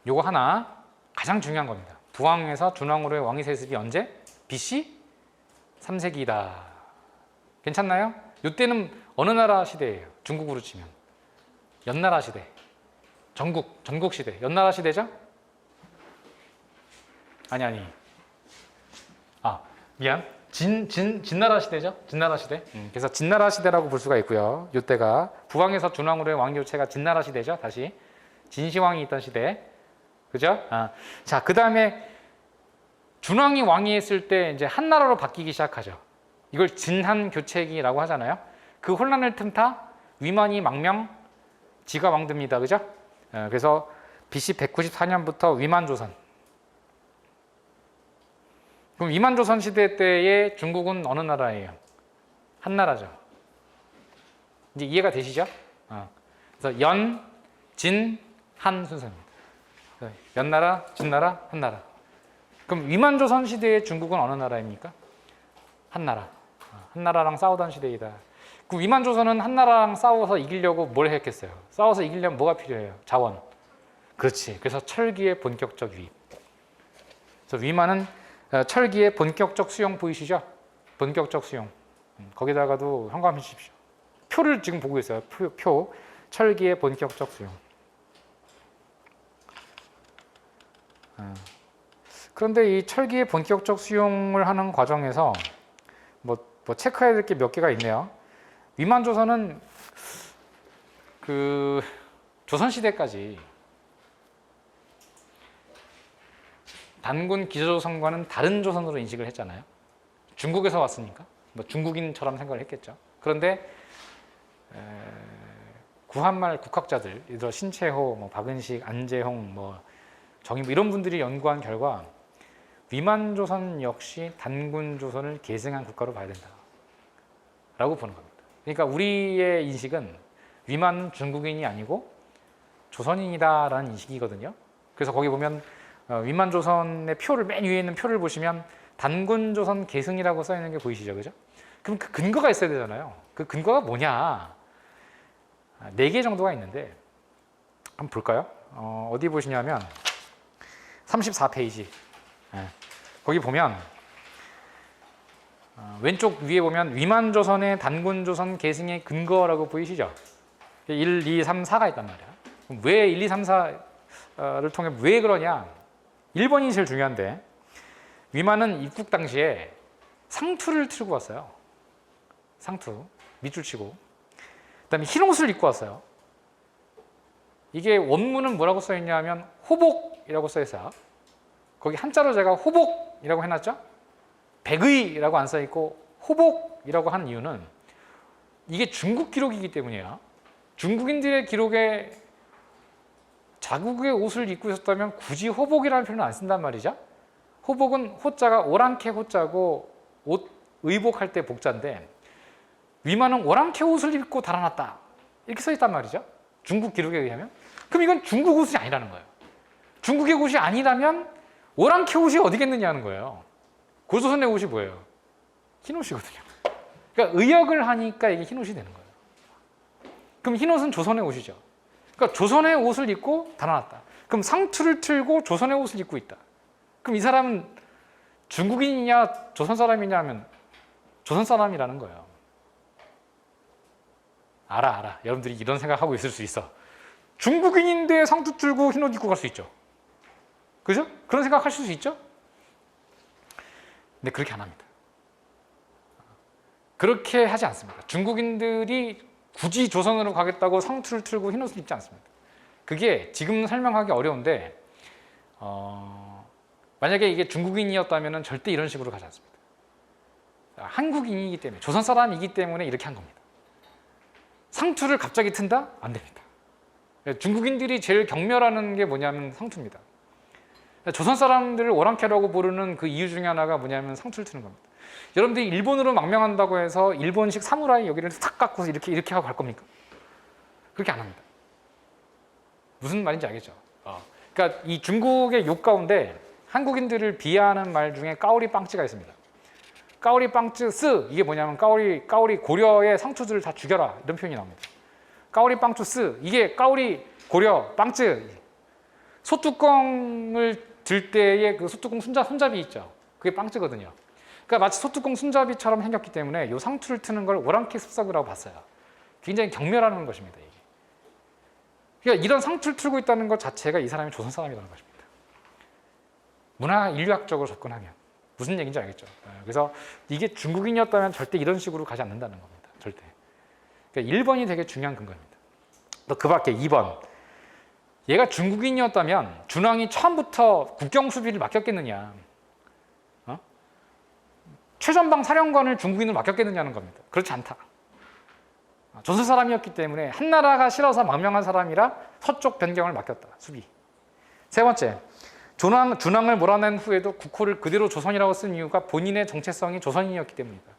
요거 하나 가장 중요한 겁니다. 부왕에서 준왕으로의 왕위 세습이 언제? BC 3세기이다. 괜찮나요? 이때는 어느 나라 시대예요? 중국으로 치면 연나라 시대. 전국 시대. 연나라 시대죠? 아니. 미안. 진나라 시대죠? 진나라 시대. 그래서 진나라 시대라고 볼 수가 있고요. 이때가 부왕에서 준왕으로의 왕 교체가 진나라 시대죠. 다시 진시황이 있던 시대. 그죠? 자, 그 다음에 준왕이 왕위했을 때 이제 한나라로 바뀌기 시작하죠. 이걸 진한 교체기라고 하잖아요. 그 혼란을 틈타 위만이 망명, 지가 왕됩니다. 그죠? 그래서 BC 194년부터 위만조선. 그럼 위만조선 시대 때의 중국은 어느 나라예요? 한나라죠. 이제 이해가 되시죠? 그래서 연, 진, 한 순서입니다. 연나라, 진나라, 한나라. 그럼 위만조선 시대의 중국은 어느 나라입니까? 한나라. 한나라랑 싸우던 시대이다. 그 위만조선은 한나라랑 싸워서 이기려고 뭘 했겠어요? 싸워서 이기려면 뭐가 필요해요? 자원. 그렇지. 그래서 철기의 본격적 유입. 그래서 위만은 철기의 본격적 수용 보이시죠? 본격적 수용. 거기다가도 현감해 주십시오. 표를 지금 보고 있어요. 표. 철기의 본격적 수용. 그런데 이 철기의 본격적 수용을 하는 과정에서 뭐 체크해야 될 게 몇 개가 있네요. 위만조선은 그 조선시대까지 단군 기조조선과는 다른 조선으로 인식을 했잖아요. 중국에서 왔으니까 뭐 중국인처럼 생각을 했겠죠. 그런데 구한말 국학자들, 예를 들어 신채호, 뭐 박은식, 안재홍, 뭐 정임 이런 분들이 연구한 결과 위만조선 역시 단군조선을 계승한 국가로 봐야 된다라고 보는 겁니다. 그러니까 우리의 인식은 위만은 중국인이 아니고 조선인이다라는 인식이거든요. 그래서 거기 보면 위만조선의 표를 맨 위에 있는 표를 보시면 단군조선 계승이라고 써 있는 게 보이시죠, 그죠? 그럼 그 근거가 있어야 되잖아요. 그 근거가 뭐냐? 4개 정도가 있는데 한번 볼까요? 어디 보시냐면 34페이지. 거기 보면 왼쪽 위에 보면 위만조선의 단군조선 계승의 근거라고 보이시죠? 1, 2, 3, 4가 있단 말이야. 그럼 왜 1, 2, 3, 4를 통해 왜 그러냐? 1번이 제일 중요한데 위만은 입국 당시에 상투를 틀고 왔어요. 상투, 밑줄 치고. 그다음에 흰 옷을 입고 왔어요. 이게 원문은 뭐라고 써 있냐면 호복이라고 써 있어요. 거기 한자로 제가 호복이라고 해놨죠. 백의라고 안 써 있고 호복이라고 한 이유는 이게 중국 기록이기 때문이에요. 중국인들의 기록에 자국의 옷을 입고 있었다면 굳이 호복이라는 표현을 안 쓴단 말이죠. 호복은 호자가 오랑캐 호자고 옷 의복할 때 복자인데 위만은 오랑캐 옷을 입고 달아났다 이렇게 써 있단 말이죠. 중국 기록에 의하면. 그럼 이건 중국 옷이 아니라는 거예요. 중국의 옷이 아니라면 오랑캐 옷이 어디겠느냐는 거예요. 고조선의 옷이 뭐예요? 흰 옷이거든요. 그러니까 의역을 하니까 이게 흰 옷이 되는 거예요. 그럼 흰 옷은 조선의 옷이죠. 그러니까 조선의 옷을 입고 달아났다. 그럼 상투를 틀고 조선의 옷을 입고 있다. 그럼 이 사람은 중국인이냐 조선 사람이냐 하면 조선 사람이라는 거예요. 알아. 여러분들이 이런 생각하고 있을 수 있어. 중국인인데 상투 틀고 흰 옷 입고 갈 수 있죠. 그죠? 그런 생각 하실 수 있죠? 근데 그렇게 안 합니다. 그렇게 하지 않습니다. 중국인들이 굳이 조선으로 가겠다고 상투를 틀고 흰 옷을 입지 않습니다. 그게 지금 설명하기 어려운데 만약에 이게 중국인이었다면 절대 이런 식으로 가지 않습니다. 한국인이기 때문에 조선 사람이기 때문에 이렇게 한 겁니다. 상투를 갑자기 튼다? 안 됩니다. 중국인들이 제일 경멸하는 게 뭐냐면 상투입니다. 조선 사람들을 오랑캐라고 부르는 그 이유 중에 하나가 뭐냐면 상투를 트는 겁니다. 여러분들이 일본으로 망명한다고 해서 일본식 사무라이 여기를 탁 깎고서 이렇게 하고 갈 겁니까? 그렇게 안 합니다. 무슨 말인지 알겠죠? 그러니까 이 중국의 욕 가운데 한국인들을 비하하는 말 중에 까오리 빵찌가 있습니다. 까오리 빵쯔 쓰 이게 뭐냐면 까오리 고려의 상투들을 다 죽여라 이런 표현이 나옵니다. 까오리 빵쭈 쓰 이게 까오리 고려 빵쯔 소뚜껑을 들 때의 그 소뚜껑 손잡이 있죠. 그게 빵쯔거든요. 그러니까 마치 소뚜껑 손잡이처럼 생겼기 때문에 이 상투를 트는 걸 오랑캐 습석이라고 봤어요. 굉장히 경멸하는 것입니다. 이게. 그러니까 이런 상투를 틀고 있다는 것 자체가 이 사람이 조선 사람이라는 것입니다. 문화 인류학적으로 접근하면 무슨 얘기인지 알겠죠. 그래서 이게 중국인이었다면 절대 이런 식으로 가지 않는다는 겁니다. 절대. 그러니까 1번이 되게 중요한 근거입니다. 또 그 밖에 2번. 얘가 중국인이었다면 준왕이 처음부터 국경 수비를 맡겼겠느냐. 최전방 사령관을 중국인으로 맡겼겠느냐는 겁니다. 그렇지 않다. 조선 사람이었기 때문에 한나라가 싫어서 망명한 사람이라 서쪽 변경을 맡겼다. 수비. 세 번째, 준왕을 몰아낸 후에도 국호를 그대로 조선이라고 쓴 이유가 본인의 정체성이 조선인이었기 때문이다.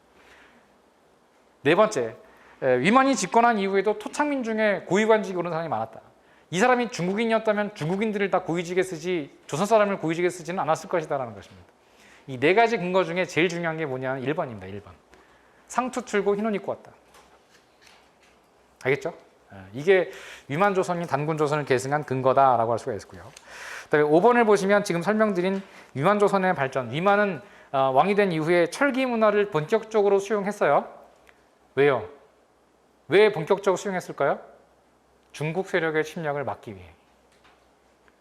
네 번째, 위만이 집권한 이후에도 토착민 중에 고위관직에 오른 사람이 많았다. 이 사람이 중국인이었다면 중국인들을 다 고위직에 쓰지 조선 사람을 고위직에 쓰지는 않았을 것이다라는 것입니다. 이 네 가지 근거 중에 제일 중요한 게 뭐냐면 1번입니다. 1번. 상투 틀고 흰옷 입고 왔다. 알겠죠? 이게 위만 조선이 단군 조선을 계승한 근거다라고 할 수가 있고요. 그다음에 5번을 보시면 지금 설명드린 위만 조선의 발전. 위만은 왕이 된 이후에 철기 문화를 본격적으로 수용했어요. 왜요? 왜 본격적으로 수용했을까요? 중국 세력의 침략을 막기 위해.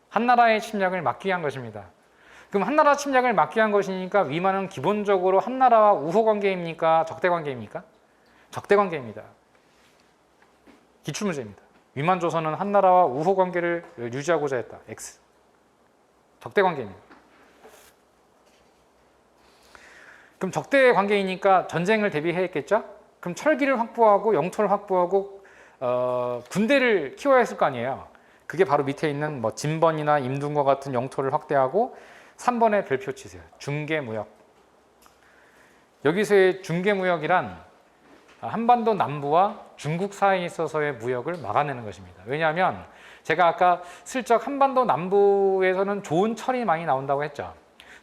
한나라의 침략을 막기 위한 것입니다. 그럼 한나라 침략을 막기 위한 것이니까 위만은 기본적으로 한나라와 우호 관계입니까? 적대 관계입니까? 적대 관계입니다. 기출문제입니다. 위만 조선은 한나라와 우호 관계를 유지하고자 했다. X. 적대 관계입니다. 그럼 적대 관계이니까 전쟁을 대비했겠죠? 그럼 철기를 확보하고 영토를 확보하고 군대를 키워야 했을 거 아니에요. 그게 바로 밑에 있는 뭐 진번이나 임둔과 같은 영토를 확대하고 3번의 별표 치세요. 중개무역. 여기서의 중개무역이란 한반도 남부와 중국 사이에 있어서의 무역을 막아내는 것입니다. 왜냐하면 제가 아까 슬쩍 한반도 남부에서는 좋은 철이 많이 나온다고 했죠.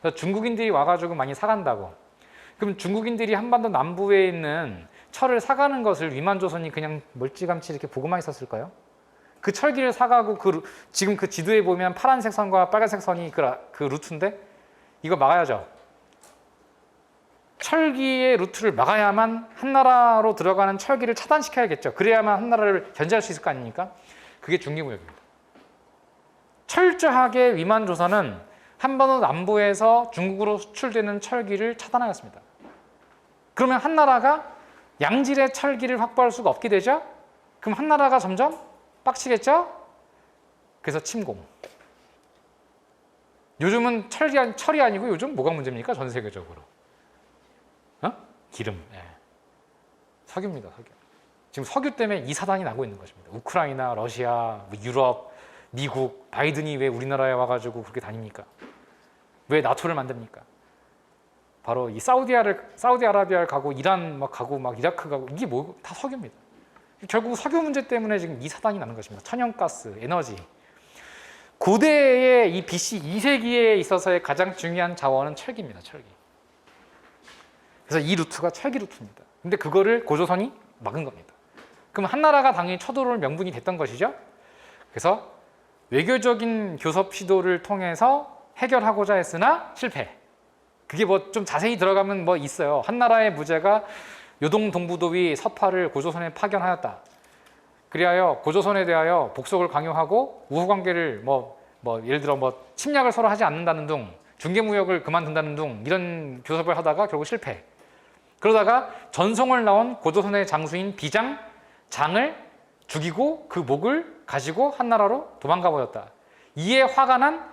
그래서 중국인들이 와가지고 많이 사간다고. 그럼 중국인들이 한반도 남부에 있는 철을 사가는 것을 위만조선이 그냥 멀찌감치 이렇게 보고만 있었을까요? 그 철기를 사가고 지금 그 지도에 보면 파란색 선과 빨간색 선이 그 루트인데 이거 막아야죠. 철기의 루트를 막아야만 한나라로 들어가는 철기를 차단시켜야겠죠. 그래야만 한나라를 견제할 수 있을 거 아닙니까? 그게 중개무역입니다. 철저하게 위만조선은 한반도 남부에서 중국으로 수출되는 철기를 차단하였습니다. 그러면 한나라가 양질의 철기를 확보할 수가 없게 되죠? 그럼 한나라가 점점 빡치겠죠? 그래서 침공. 요즘은 철이 아니고 요즘 뭐가 문제입니까? 전 세계적으로. 기름. 네. 석유입니다. 석유. 지금 석유 때문에 이 사단이 나고 있는 것입니다. 우크라이나, 러시아, 유럽, 미국, 바이든이 왜 우리나라에 와가지고 그렇게 다닙니까? 왜 나토를 만듭니까? 바로 이 사우디아라비아를 가고 이란 막 가고 막 이라크 가고 이게 뭐 다 석유입니다. 결국 석유 문제 때문에 지금 이 사단이 나는 것입니다. 천연가스, 에너지. 고대의 이 BC 2세기에 있어서의 가장 중요한 자원은 철기입니다. 철기. 그래서 이 루트가 철기 루트입니다. 근데 그거를 고조선이 막은 겁니다. 그럼 한나라가 당연히 쳐들어올 명분이 됐던 것이죠. 그래서 외교적인 교섭 시도를 통해서 해결하고자 했으나 실패. 그게 뭐 좀 자세히 들어가면 뭐 있어요. 한나라의 무죄가 요동 동부도위 서파를 고조선에 파견하였다. 그리하여 고조선에 대하여 복속을 강요하고 우호관계를 예를 들어 침략을 서로 하지 않는다는 등 중개무역을 그만둔다는 등 이런 교섭을 하다가 결국 실패. 그러다가 전송을 나온 고조선의 장수인 비장, 장을 죽이고 그 목을 가지고 한나라로 도망가 버렸다. 이에 화가 난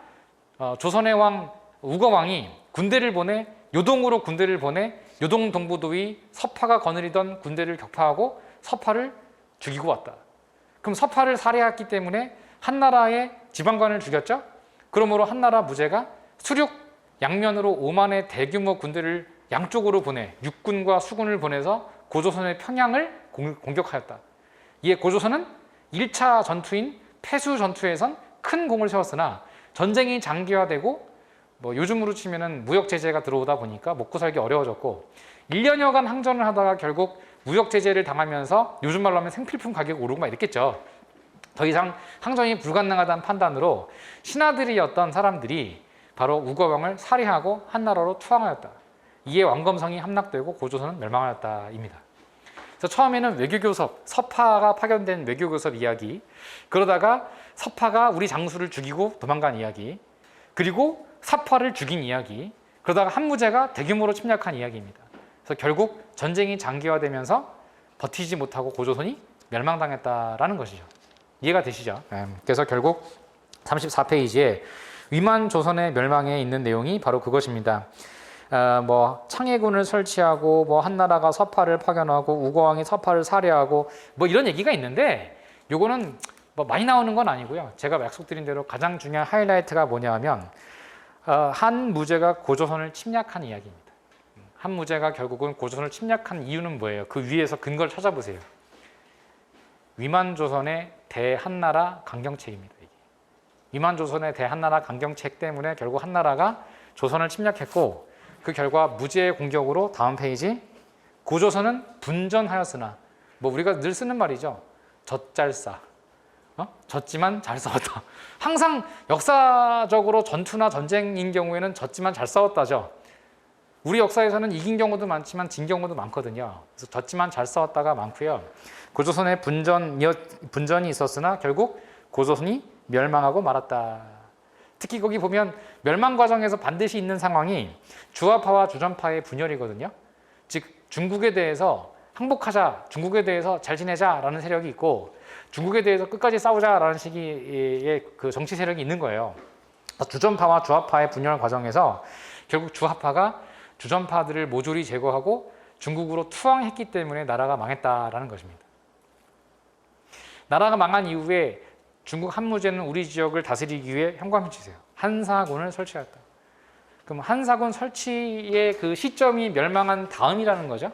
조선의 왕 우거왕이 군대를 보내 요동으로 군대를 보내 요동 동부도위 서파가 거느리던 군대를 격파하고 서파를 죽이고 왔다. 그럼 서파를 살해했기 때문에 한나라의 지방관을 죽였죠. 그러므로 한나라 무제가 수륙 양면으로 5만의 대규모 군대를 양쪽으로 보내 육군과 수군을 보내서 고조선의 평양을 공격하였다. 이에 고조선은 1차 전투인 폐수 전투에선 큰 공을 세웠으나 전쟁이 장기화되고 요즘으로 치면은 무역 제재가 들어오다 보니까 먹고 살기 어려워졌고 1년여간 항전을 하다가 결국 무역 제재를 당하면서 요즘 말로 하면 생필품 가격이 오르고 막 이랬겠죠. 더 이상 항전이 불가능하다는 판단으로 신하들이었던 사람들이 바로 우거왕을 살해하고 한나라로 투항하였다. 이에 왕검성이 함락되고 고조선은 멸망하였다입니다. 그래서 처음에는 외교교섭, 서파가 파견된 외교교섭 이야기, 그러다가 서파가 우리 장수를 죽이고 도망간 이야기, 그리고 사파를 죽인 이야기, 그러다가 한무제가 대규모로 침략한 이야기입니다. 그래서 결국 전쟁이 장기화되면서 버티지 못하고 고조선이 멸망당했다라는 것이죠. 이해가 되시죠? 그래서 결국 34페이지에 위만 조선의 멸망에 있는 내용이 바로 그것입니다. 뭐 창해군을 설치하고 뭐 한나라가 서파를 파견하고 우거왕이 서파를 살해하고 뭐 이런 얘기가 있는데 요거는 뭐 많이 나오는 건 아니고요. 제가 약속드린 대로 가장 중요한 하이라이트가 뭐냐면 한무제가 고조선을 침략한 이야기입니다. 한무제가 결국은 고조선을 침략한 이유는 뭐예요? 그 위에서 근거를 찾아보세요. 위만조선의 대한나라 강경책입니다. 이게. 위만조선의 대한나라 강경책 때문에 결국 한나라가 조선을 침략했고 그 결과 무제의 공격으로 다음 페이지 고조선은 분전하였으나 뭐 우리가 늘 쓰는 말이죠. 젖잘싸. 졌지만 잘 싸웠다. 항상 역사적으로 전투나 전쟁인 경우에는 졌지만 잘 싸웠다죠. 우리 역사에서는 이긴 경우도 많지만 진 경우도 많거든요. 그래서 졌지만 잘 싸웠다가 많고요. 고조선의 분전이 있었으나 결국 고조선이 멸망하고 말았다. 특히 거기 보면 멸망 과정에서 반드시 있는 상황이 주화파와 주전파의 분열이거든요. 즉 중국에 대해서 항복하자, 중국에 대해서 잘 지내자라는 세력이 있고 중국에 대해서 끝까지 싸우자라는 식의 그 정치 세력이 있는 거예요. 주전파와 주화파의 분열 과정에서 결국 주화파가 주전파들을 모조리 제거하고 중국으로 투항했기 때문에 나라가 망했다라는 것입니다. 나라가 망한 이후에 중국 한무제는 우리 지역을 다스리기 위해 현관을 치세요. 한사군을 설치하였다. 그럼 한사군 설치의 그 시점이 멸망한 다음이라는 거죠.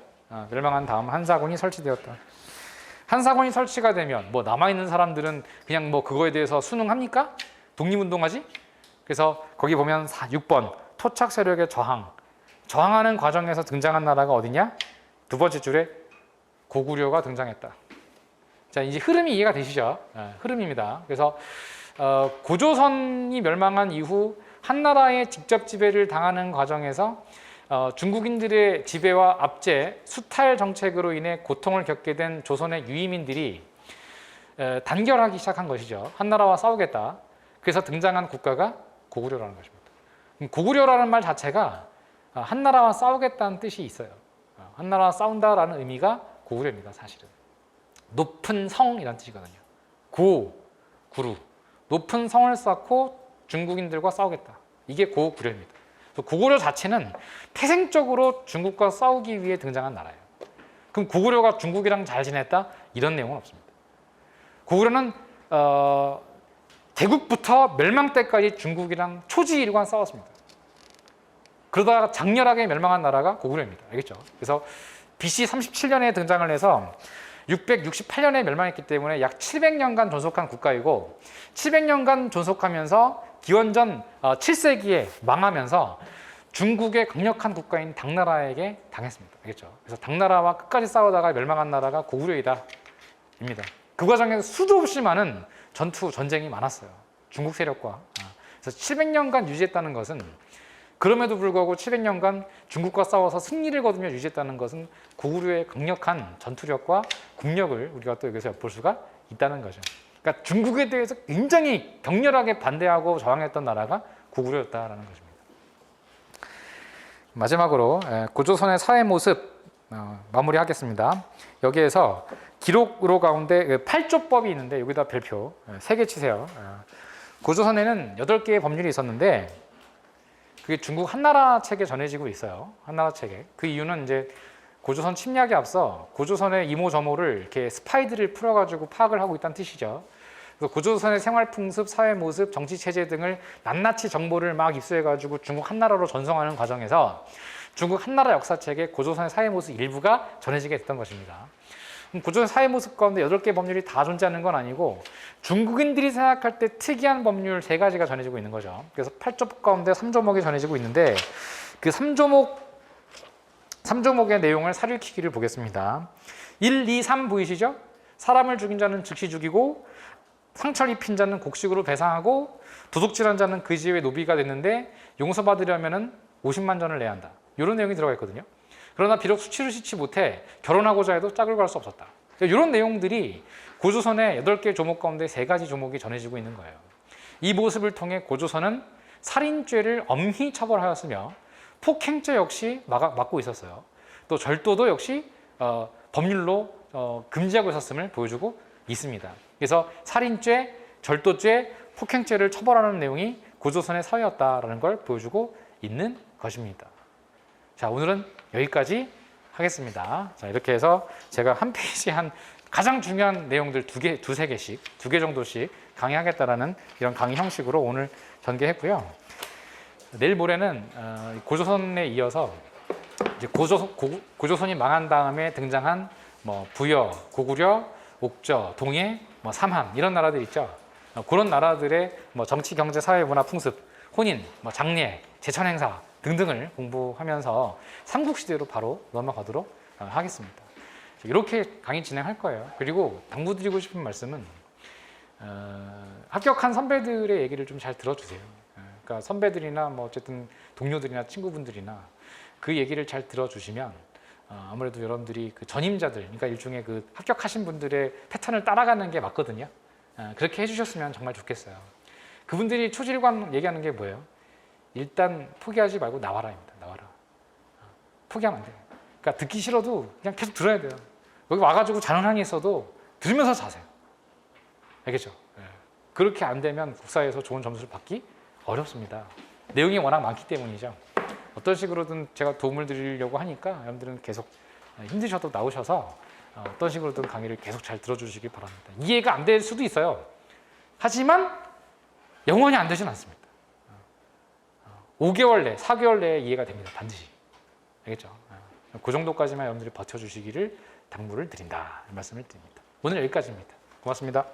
멸망한 다음 한사군이 설치되었다. 한사군이 설치가 되면 뭐 남아있는 사람들은 그냥 뭐 그거에 대해서 순응합니까? 독립운동하지? 그래서 거기 보면 6번 토착 세력의 저항하는 과정에서 등장한 나라가 어디냐? 두 번째 줄에 고구려가 등장했다. 자, 이제 흐름이 이해가 되시죠? 흐름입니다. 그래서 고조선이 멸망한 이후 한나라의 직접 지배를 당하는 과정에서 중국인들의 지배와 압제, 수탈 정책으로 인해 고통을 겪게 된 조선의 유이민들이 단결하기 시작한 것이죠. 한나라와 싸우겠다. 그래서 등장한 국가가 고구려라는 것입니다. 고구려라는 말 자체가 한나라와 싸우겠다는 뜻이 있어요. 한나라와 싸운다라는 의미가 고구려입니다. 사실은. 높은 성이라는 뜻이거든요. 구루. 높은 성을 쌓고 중국인들과 싸우겠다. 이게 고구려입니다. 고구려 자체는 태생적으로 중국과 싸우기 위해 등장한 나라예요. 그럼 고구려가 중국이랑 잘 지냈다? 이런 내용은 없습니다. 고구려는 대국부터 멸망 때까지 중국이랑 초지일관 싸웠습니다. 그러다가 장렬하게 멸망한 나라가 고구려입니다. 알겠죠? 그래서 BC 37년에 등장을 해서 668년에 멸망했기 때문에 약 700년간 존속한 국가이고 700년간 존속하면서 기원전 7세기에 망하면서 중국의 강력한 국가인 당나라에게 당했습니다. 알겠죠? 그래서 당나라와 끝까지 싸우다가 멸망한 나라가 고구려이다. 입니다. 그 과정에서 수도 없이 많은 전쟁이 많았어요. 중국 세력과. 그래서 700년간 유지했다는 것은 그럼에도 불구하고 700년간 중국과 싸워서 승리를 거두며 유지했다는 것은 고구려의 강력한 전투력과 국력을 우리가 또 여기서 엿볼 수가 있다는 거죠. 그러니까 중국에 대해서 굉장히 격렬하게 반대하고 저항했던 나라가 고구려였다라는 것입니다. 마지막으로 고조선의 사회 모습 마무리하겠습니다. 여기에서 기록으로 가운데 8조법이 있는데 여기다 별표 3개 치세요. 고조선에는 8개의 법률이 있었는데 그게 중국 한나라 책에 전해지고 있어요. 한나라 책에. 그 이유는 이제 고조선 침략에 앞서 고조선의 이모저모를 이렇게 스파이들을 풀어가지고 파악을 하고 있다는 뜻이죠. 그래서 고조선의 생활 풍습, 사회 모습, 정치 체제 등을 낱낱이 정보를 막 입수해가지고 중국 한나라로 전송하는 과정에서 중국 한나라 역사책에 고조선의 사회 모습 일부가 전해지게 됐던 것입니다. 고조선 사회 모습 가운데 8개 법률이 다 존재하는 건 아니고 중국인들이 생각할 때 특이한 법률 3가지가 전해지고 있는 거죠. 그래서 8조법 가운데 3조목이 전해지고 있는데 그 3조목의 내용을 사릴키기를 보겠습니다. 1, 2, 3 보이시죠? 사람을 죽인 자는 즉시 죽이고 상처를 입힌 자는 곡식으로 배상하고 도둑질한 자는 그 지에 노비가 됐는데 용서받으려면 50만 전을 내야 한다. 이런 내용이 들어가 있거든요. 그러나 비록 수치를 싣지 못해 결혼하고자 해도 짝을 갈 수 없었다. 이런 내용들이 고조선의 8개 조목 가운데 3가지 조목이 전해지고 있는 거예요. 이 모습을 통해 고조선은 살인죄를 엄히 처벌하였으며 폭행죄 역시 막고 있었어요. 또 절도도 역시 법률로 금지하고 있었음을 보여주고 있습니다. 그래서 살인죄, 절도죄, 폭행죄를 처벌하는 내용이 고조선의 사회였다라는 걸 보여주고 있는 것입니다. 자, 오늘은 여기까지 하겠습니다. 자, 이렇게 해서 제가 한 페이지에 한 가장 중요한 내용들 두세 개씩, 2개 정도씩 강의하겠다라는 이런 강의 형식으로 오늘 전개했고요. 내일 모레는 고조선에 이어서 이제 고조선이 망한 다음에 등장한 뭐 부여, 고구려, 옥저, 동해, 뭐 삼한 이런 나라들 있죠. 그런 나라들의 뭐 정치, 경제, 사회, 문화, 풍습, 혼인, 뭐 장례, 제천 행사 등등을 공부하면서 삼국시대로 바로 넘어가도록 하겠습니다. 이렇게 강의 진행할 거예요. 그리고 당부드리고 싶은 말씀은 합격한 선배들의 얘기를 좀 잘 들어주세요. 그러니까 선배들이나 뭐 어쨌든 동료들이나 친구분들이나 그 얘기를 잘 들어주시면 아무래도 여러분들이 그 전임자들, 그러니까 일종의 그 합격하신 분들의 패턴을 따라가는 게 맞거든요. 그렇게 해주셨으면 정말 좋겠어요. 그분들이 초질관 얘기하는 게 뭐예요? 일단 포기하지 말고 나와라입니다. 나와라. 포기하면 안 돼요. 그러니까 듣기 싫어도 그냥 계속 들어야 돼요. 여기 와가지고 자는항이 있어도 들으면서 자세요. 알겠죠? 그렇게 안 되면 국사에서 좋은 점수를 받기 어렵습니다. 내용이 워낙 많기 때문이죠. 어떤 식으로든 제가 도움을 드리려고 하니까 여러분들은 계속 힘드셔도 나오셔서 어떤 식으로든 강의를 계속 잘 들어주시기 바랍니다. 이해가 안 될 수도 있어요. 하지만 영원히 안 되진 않습니다. 5개월 내, 4개월 내에 이해가 됩니다. 반드시. 알겠죠? 그 정도까지만 여러분들이 버텨주시기를 당부를 드린다. 이 말씀을 드립니다. 오늘 여기까지입니다. 고맙습니다.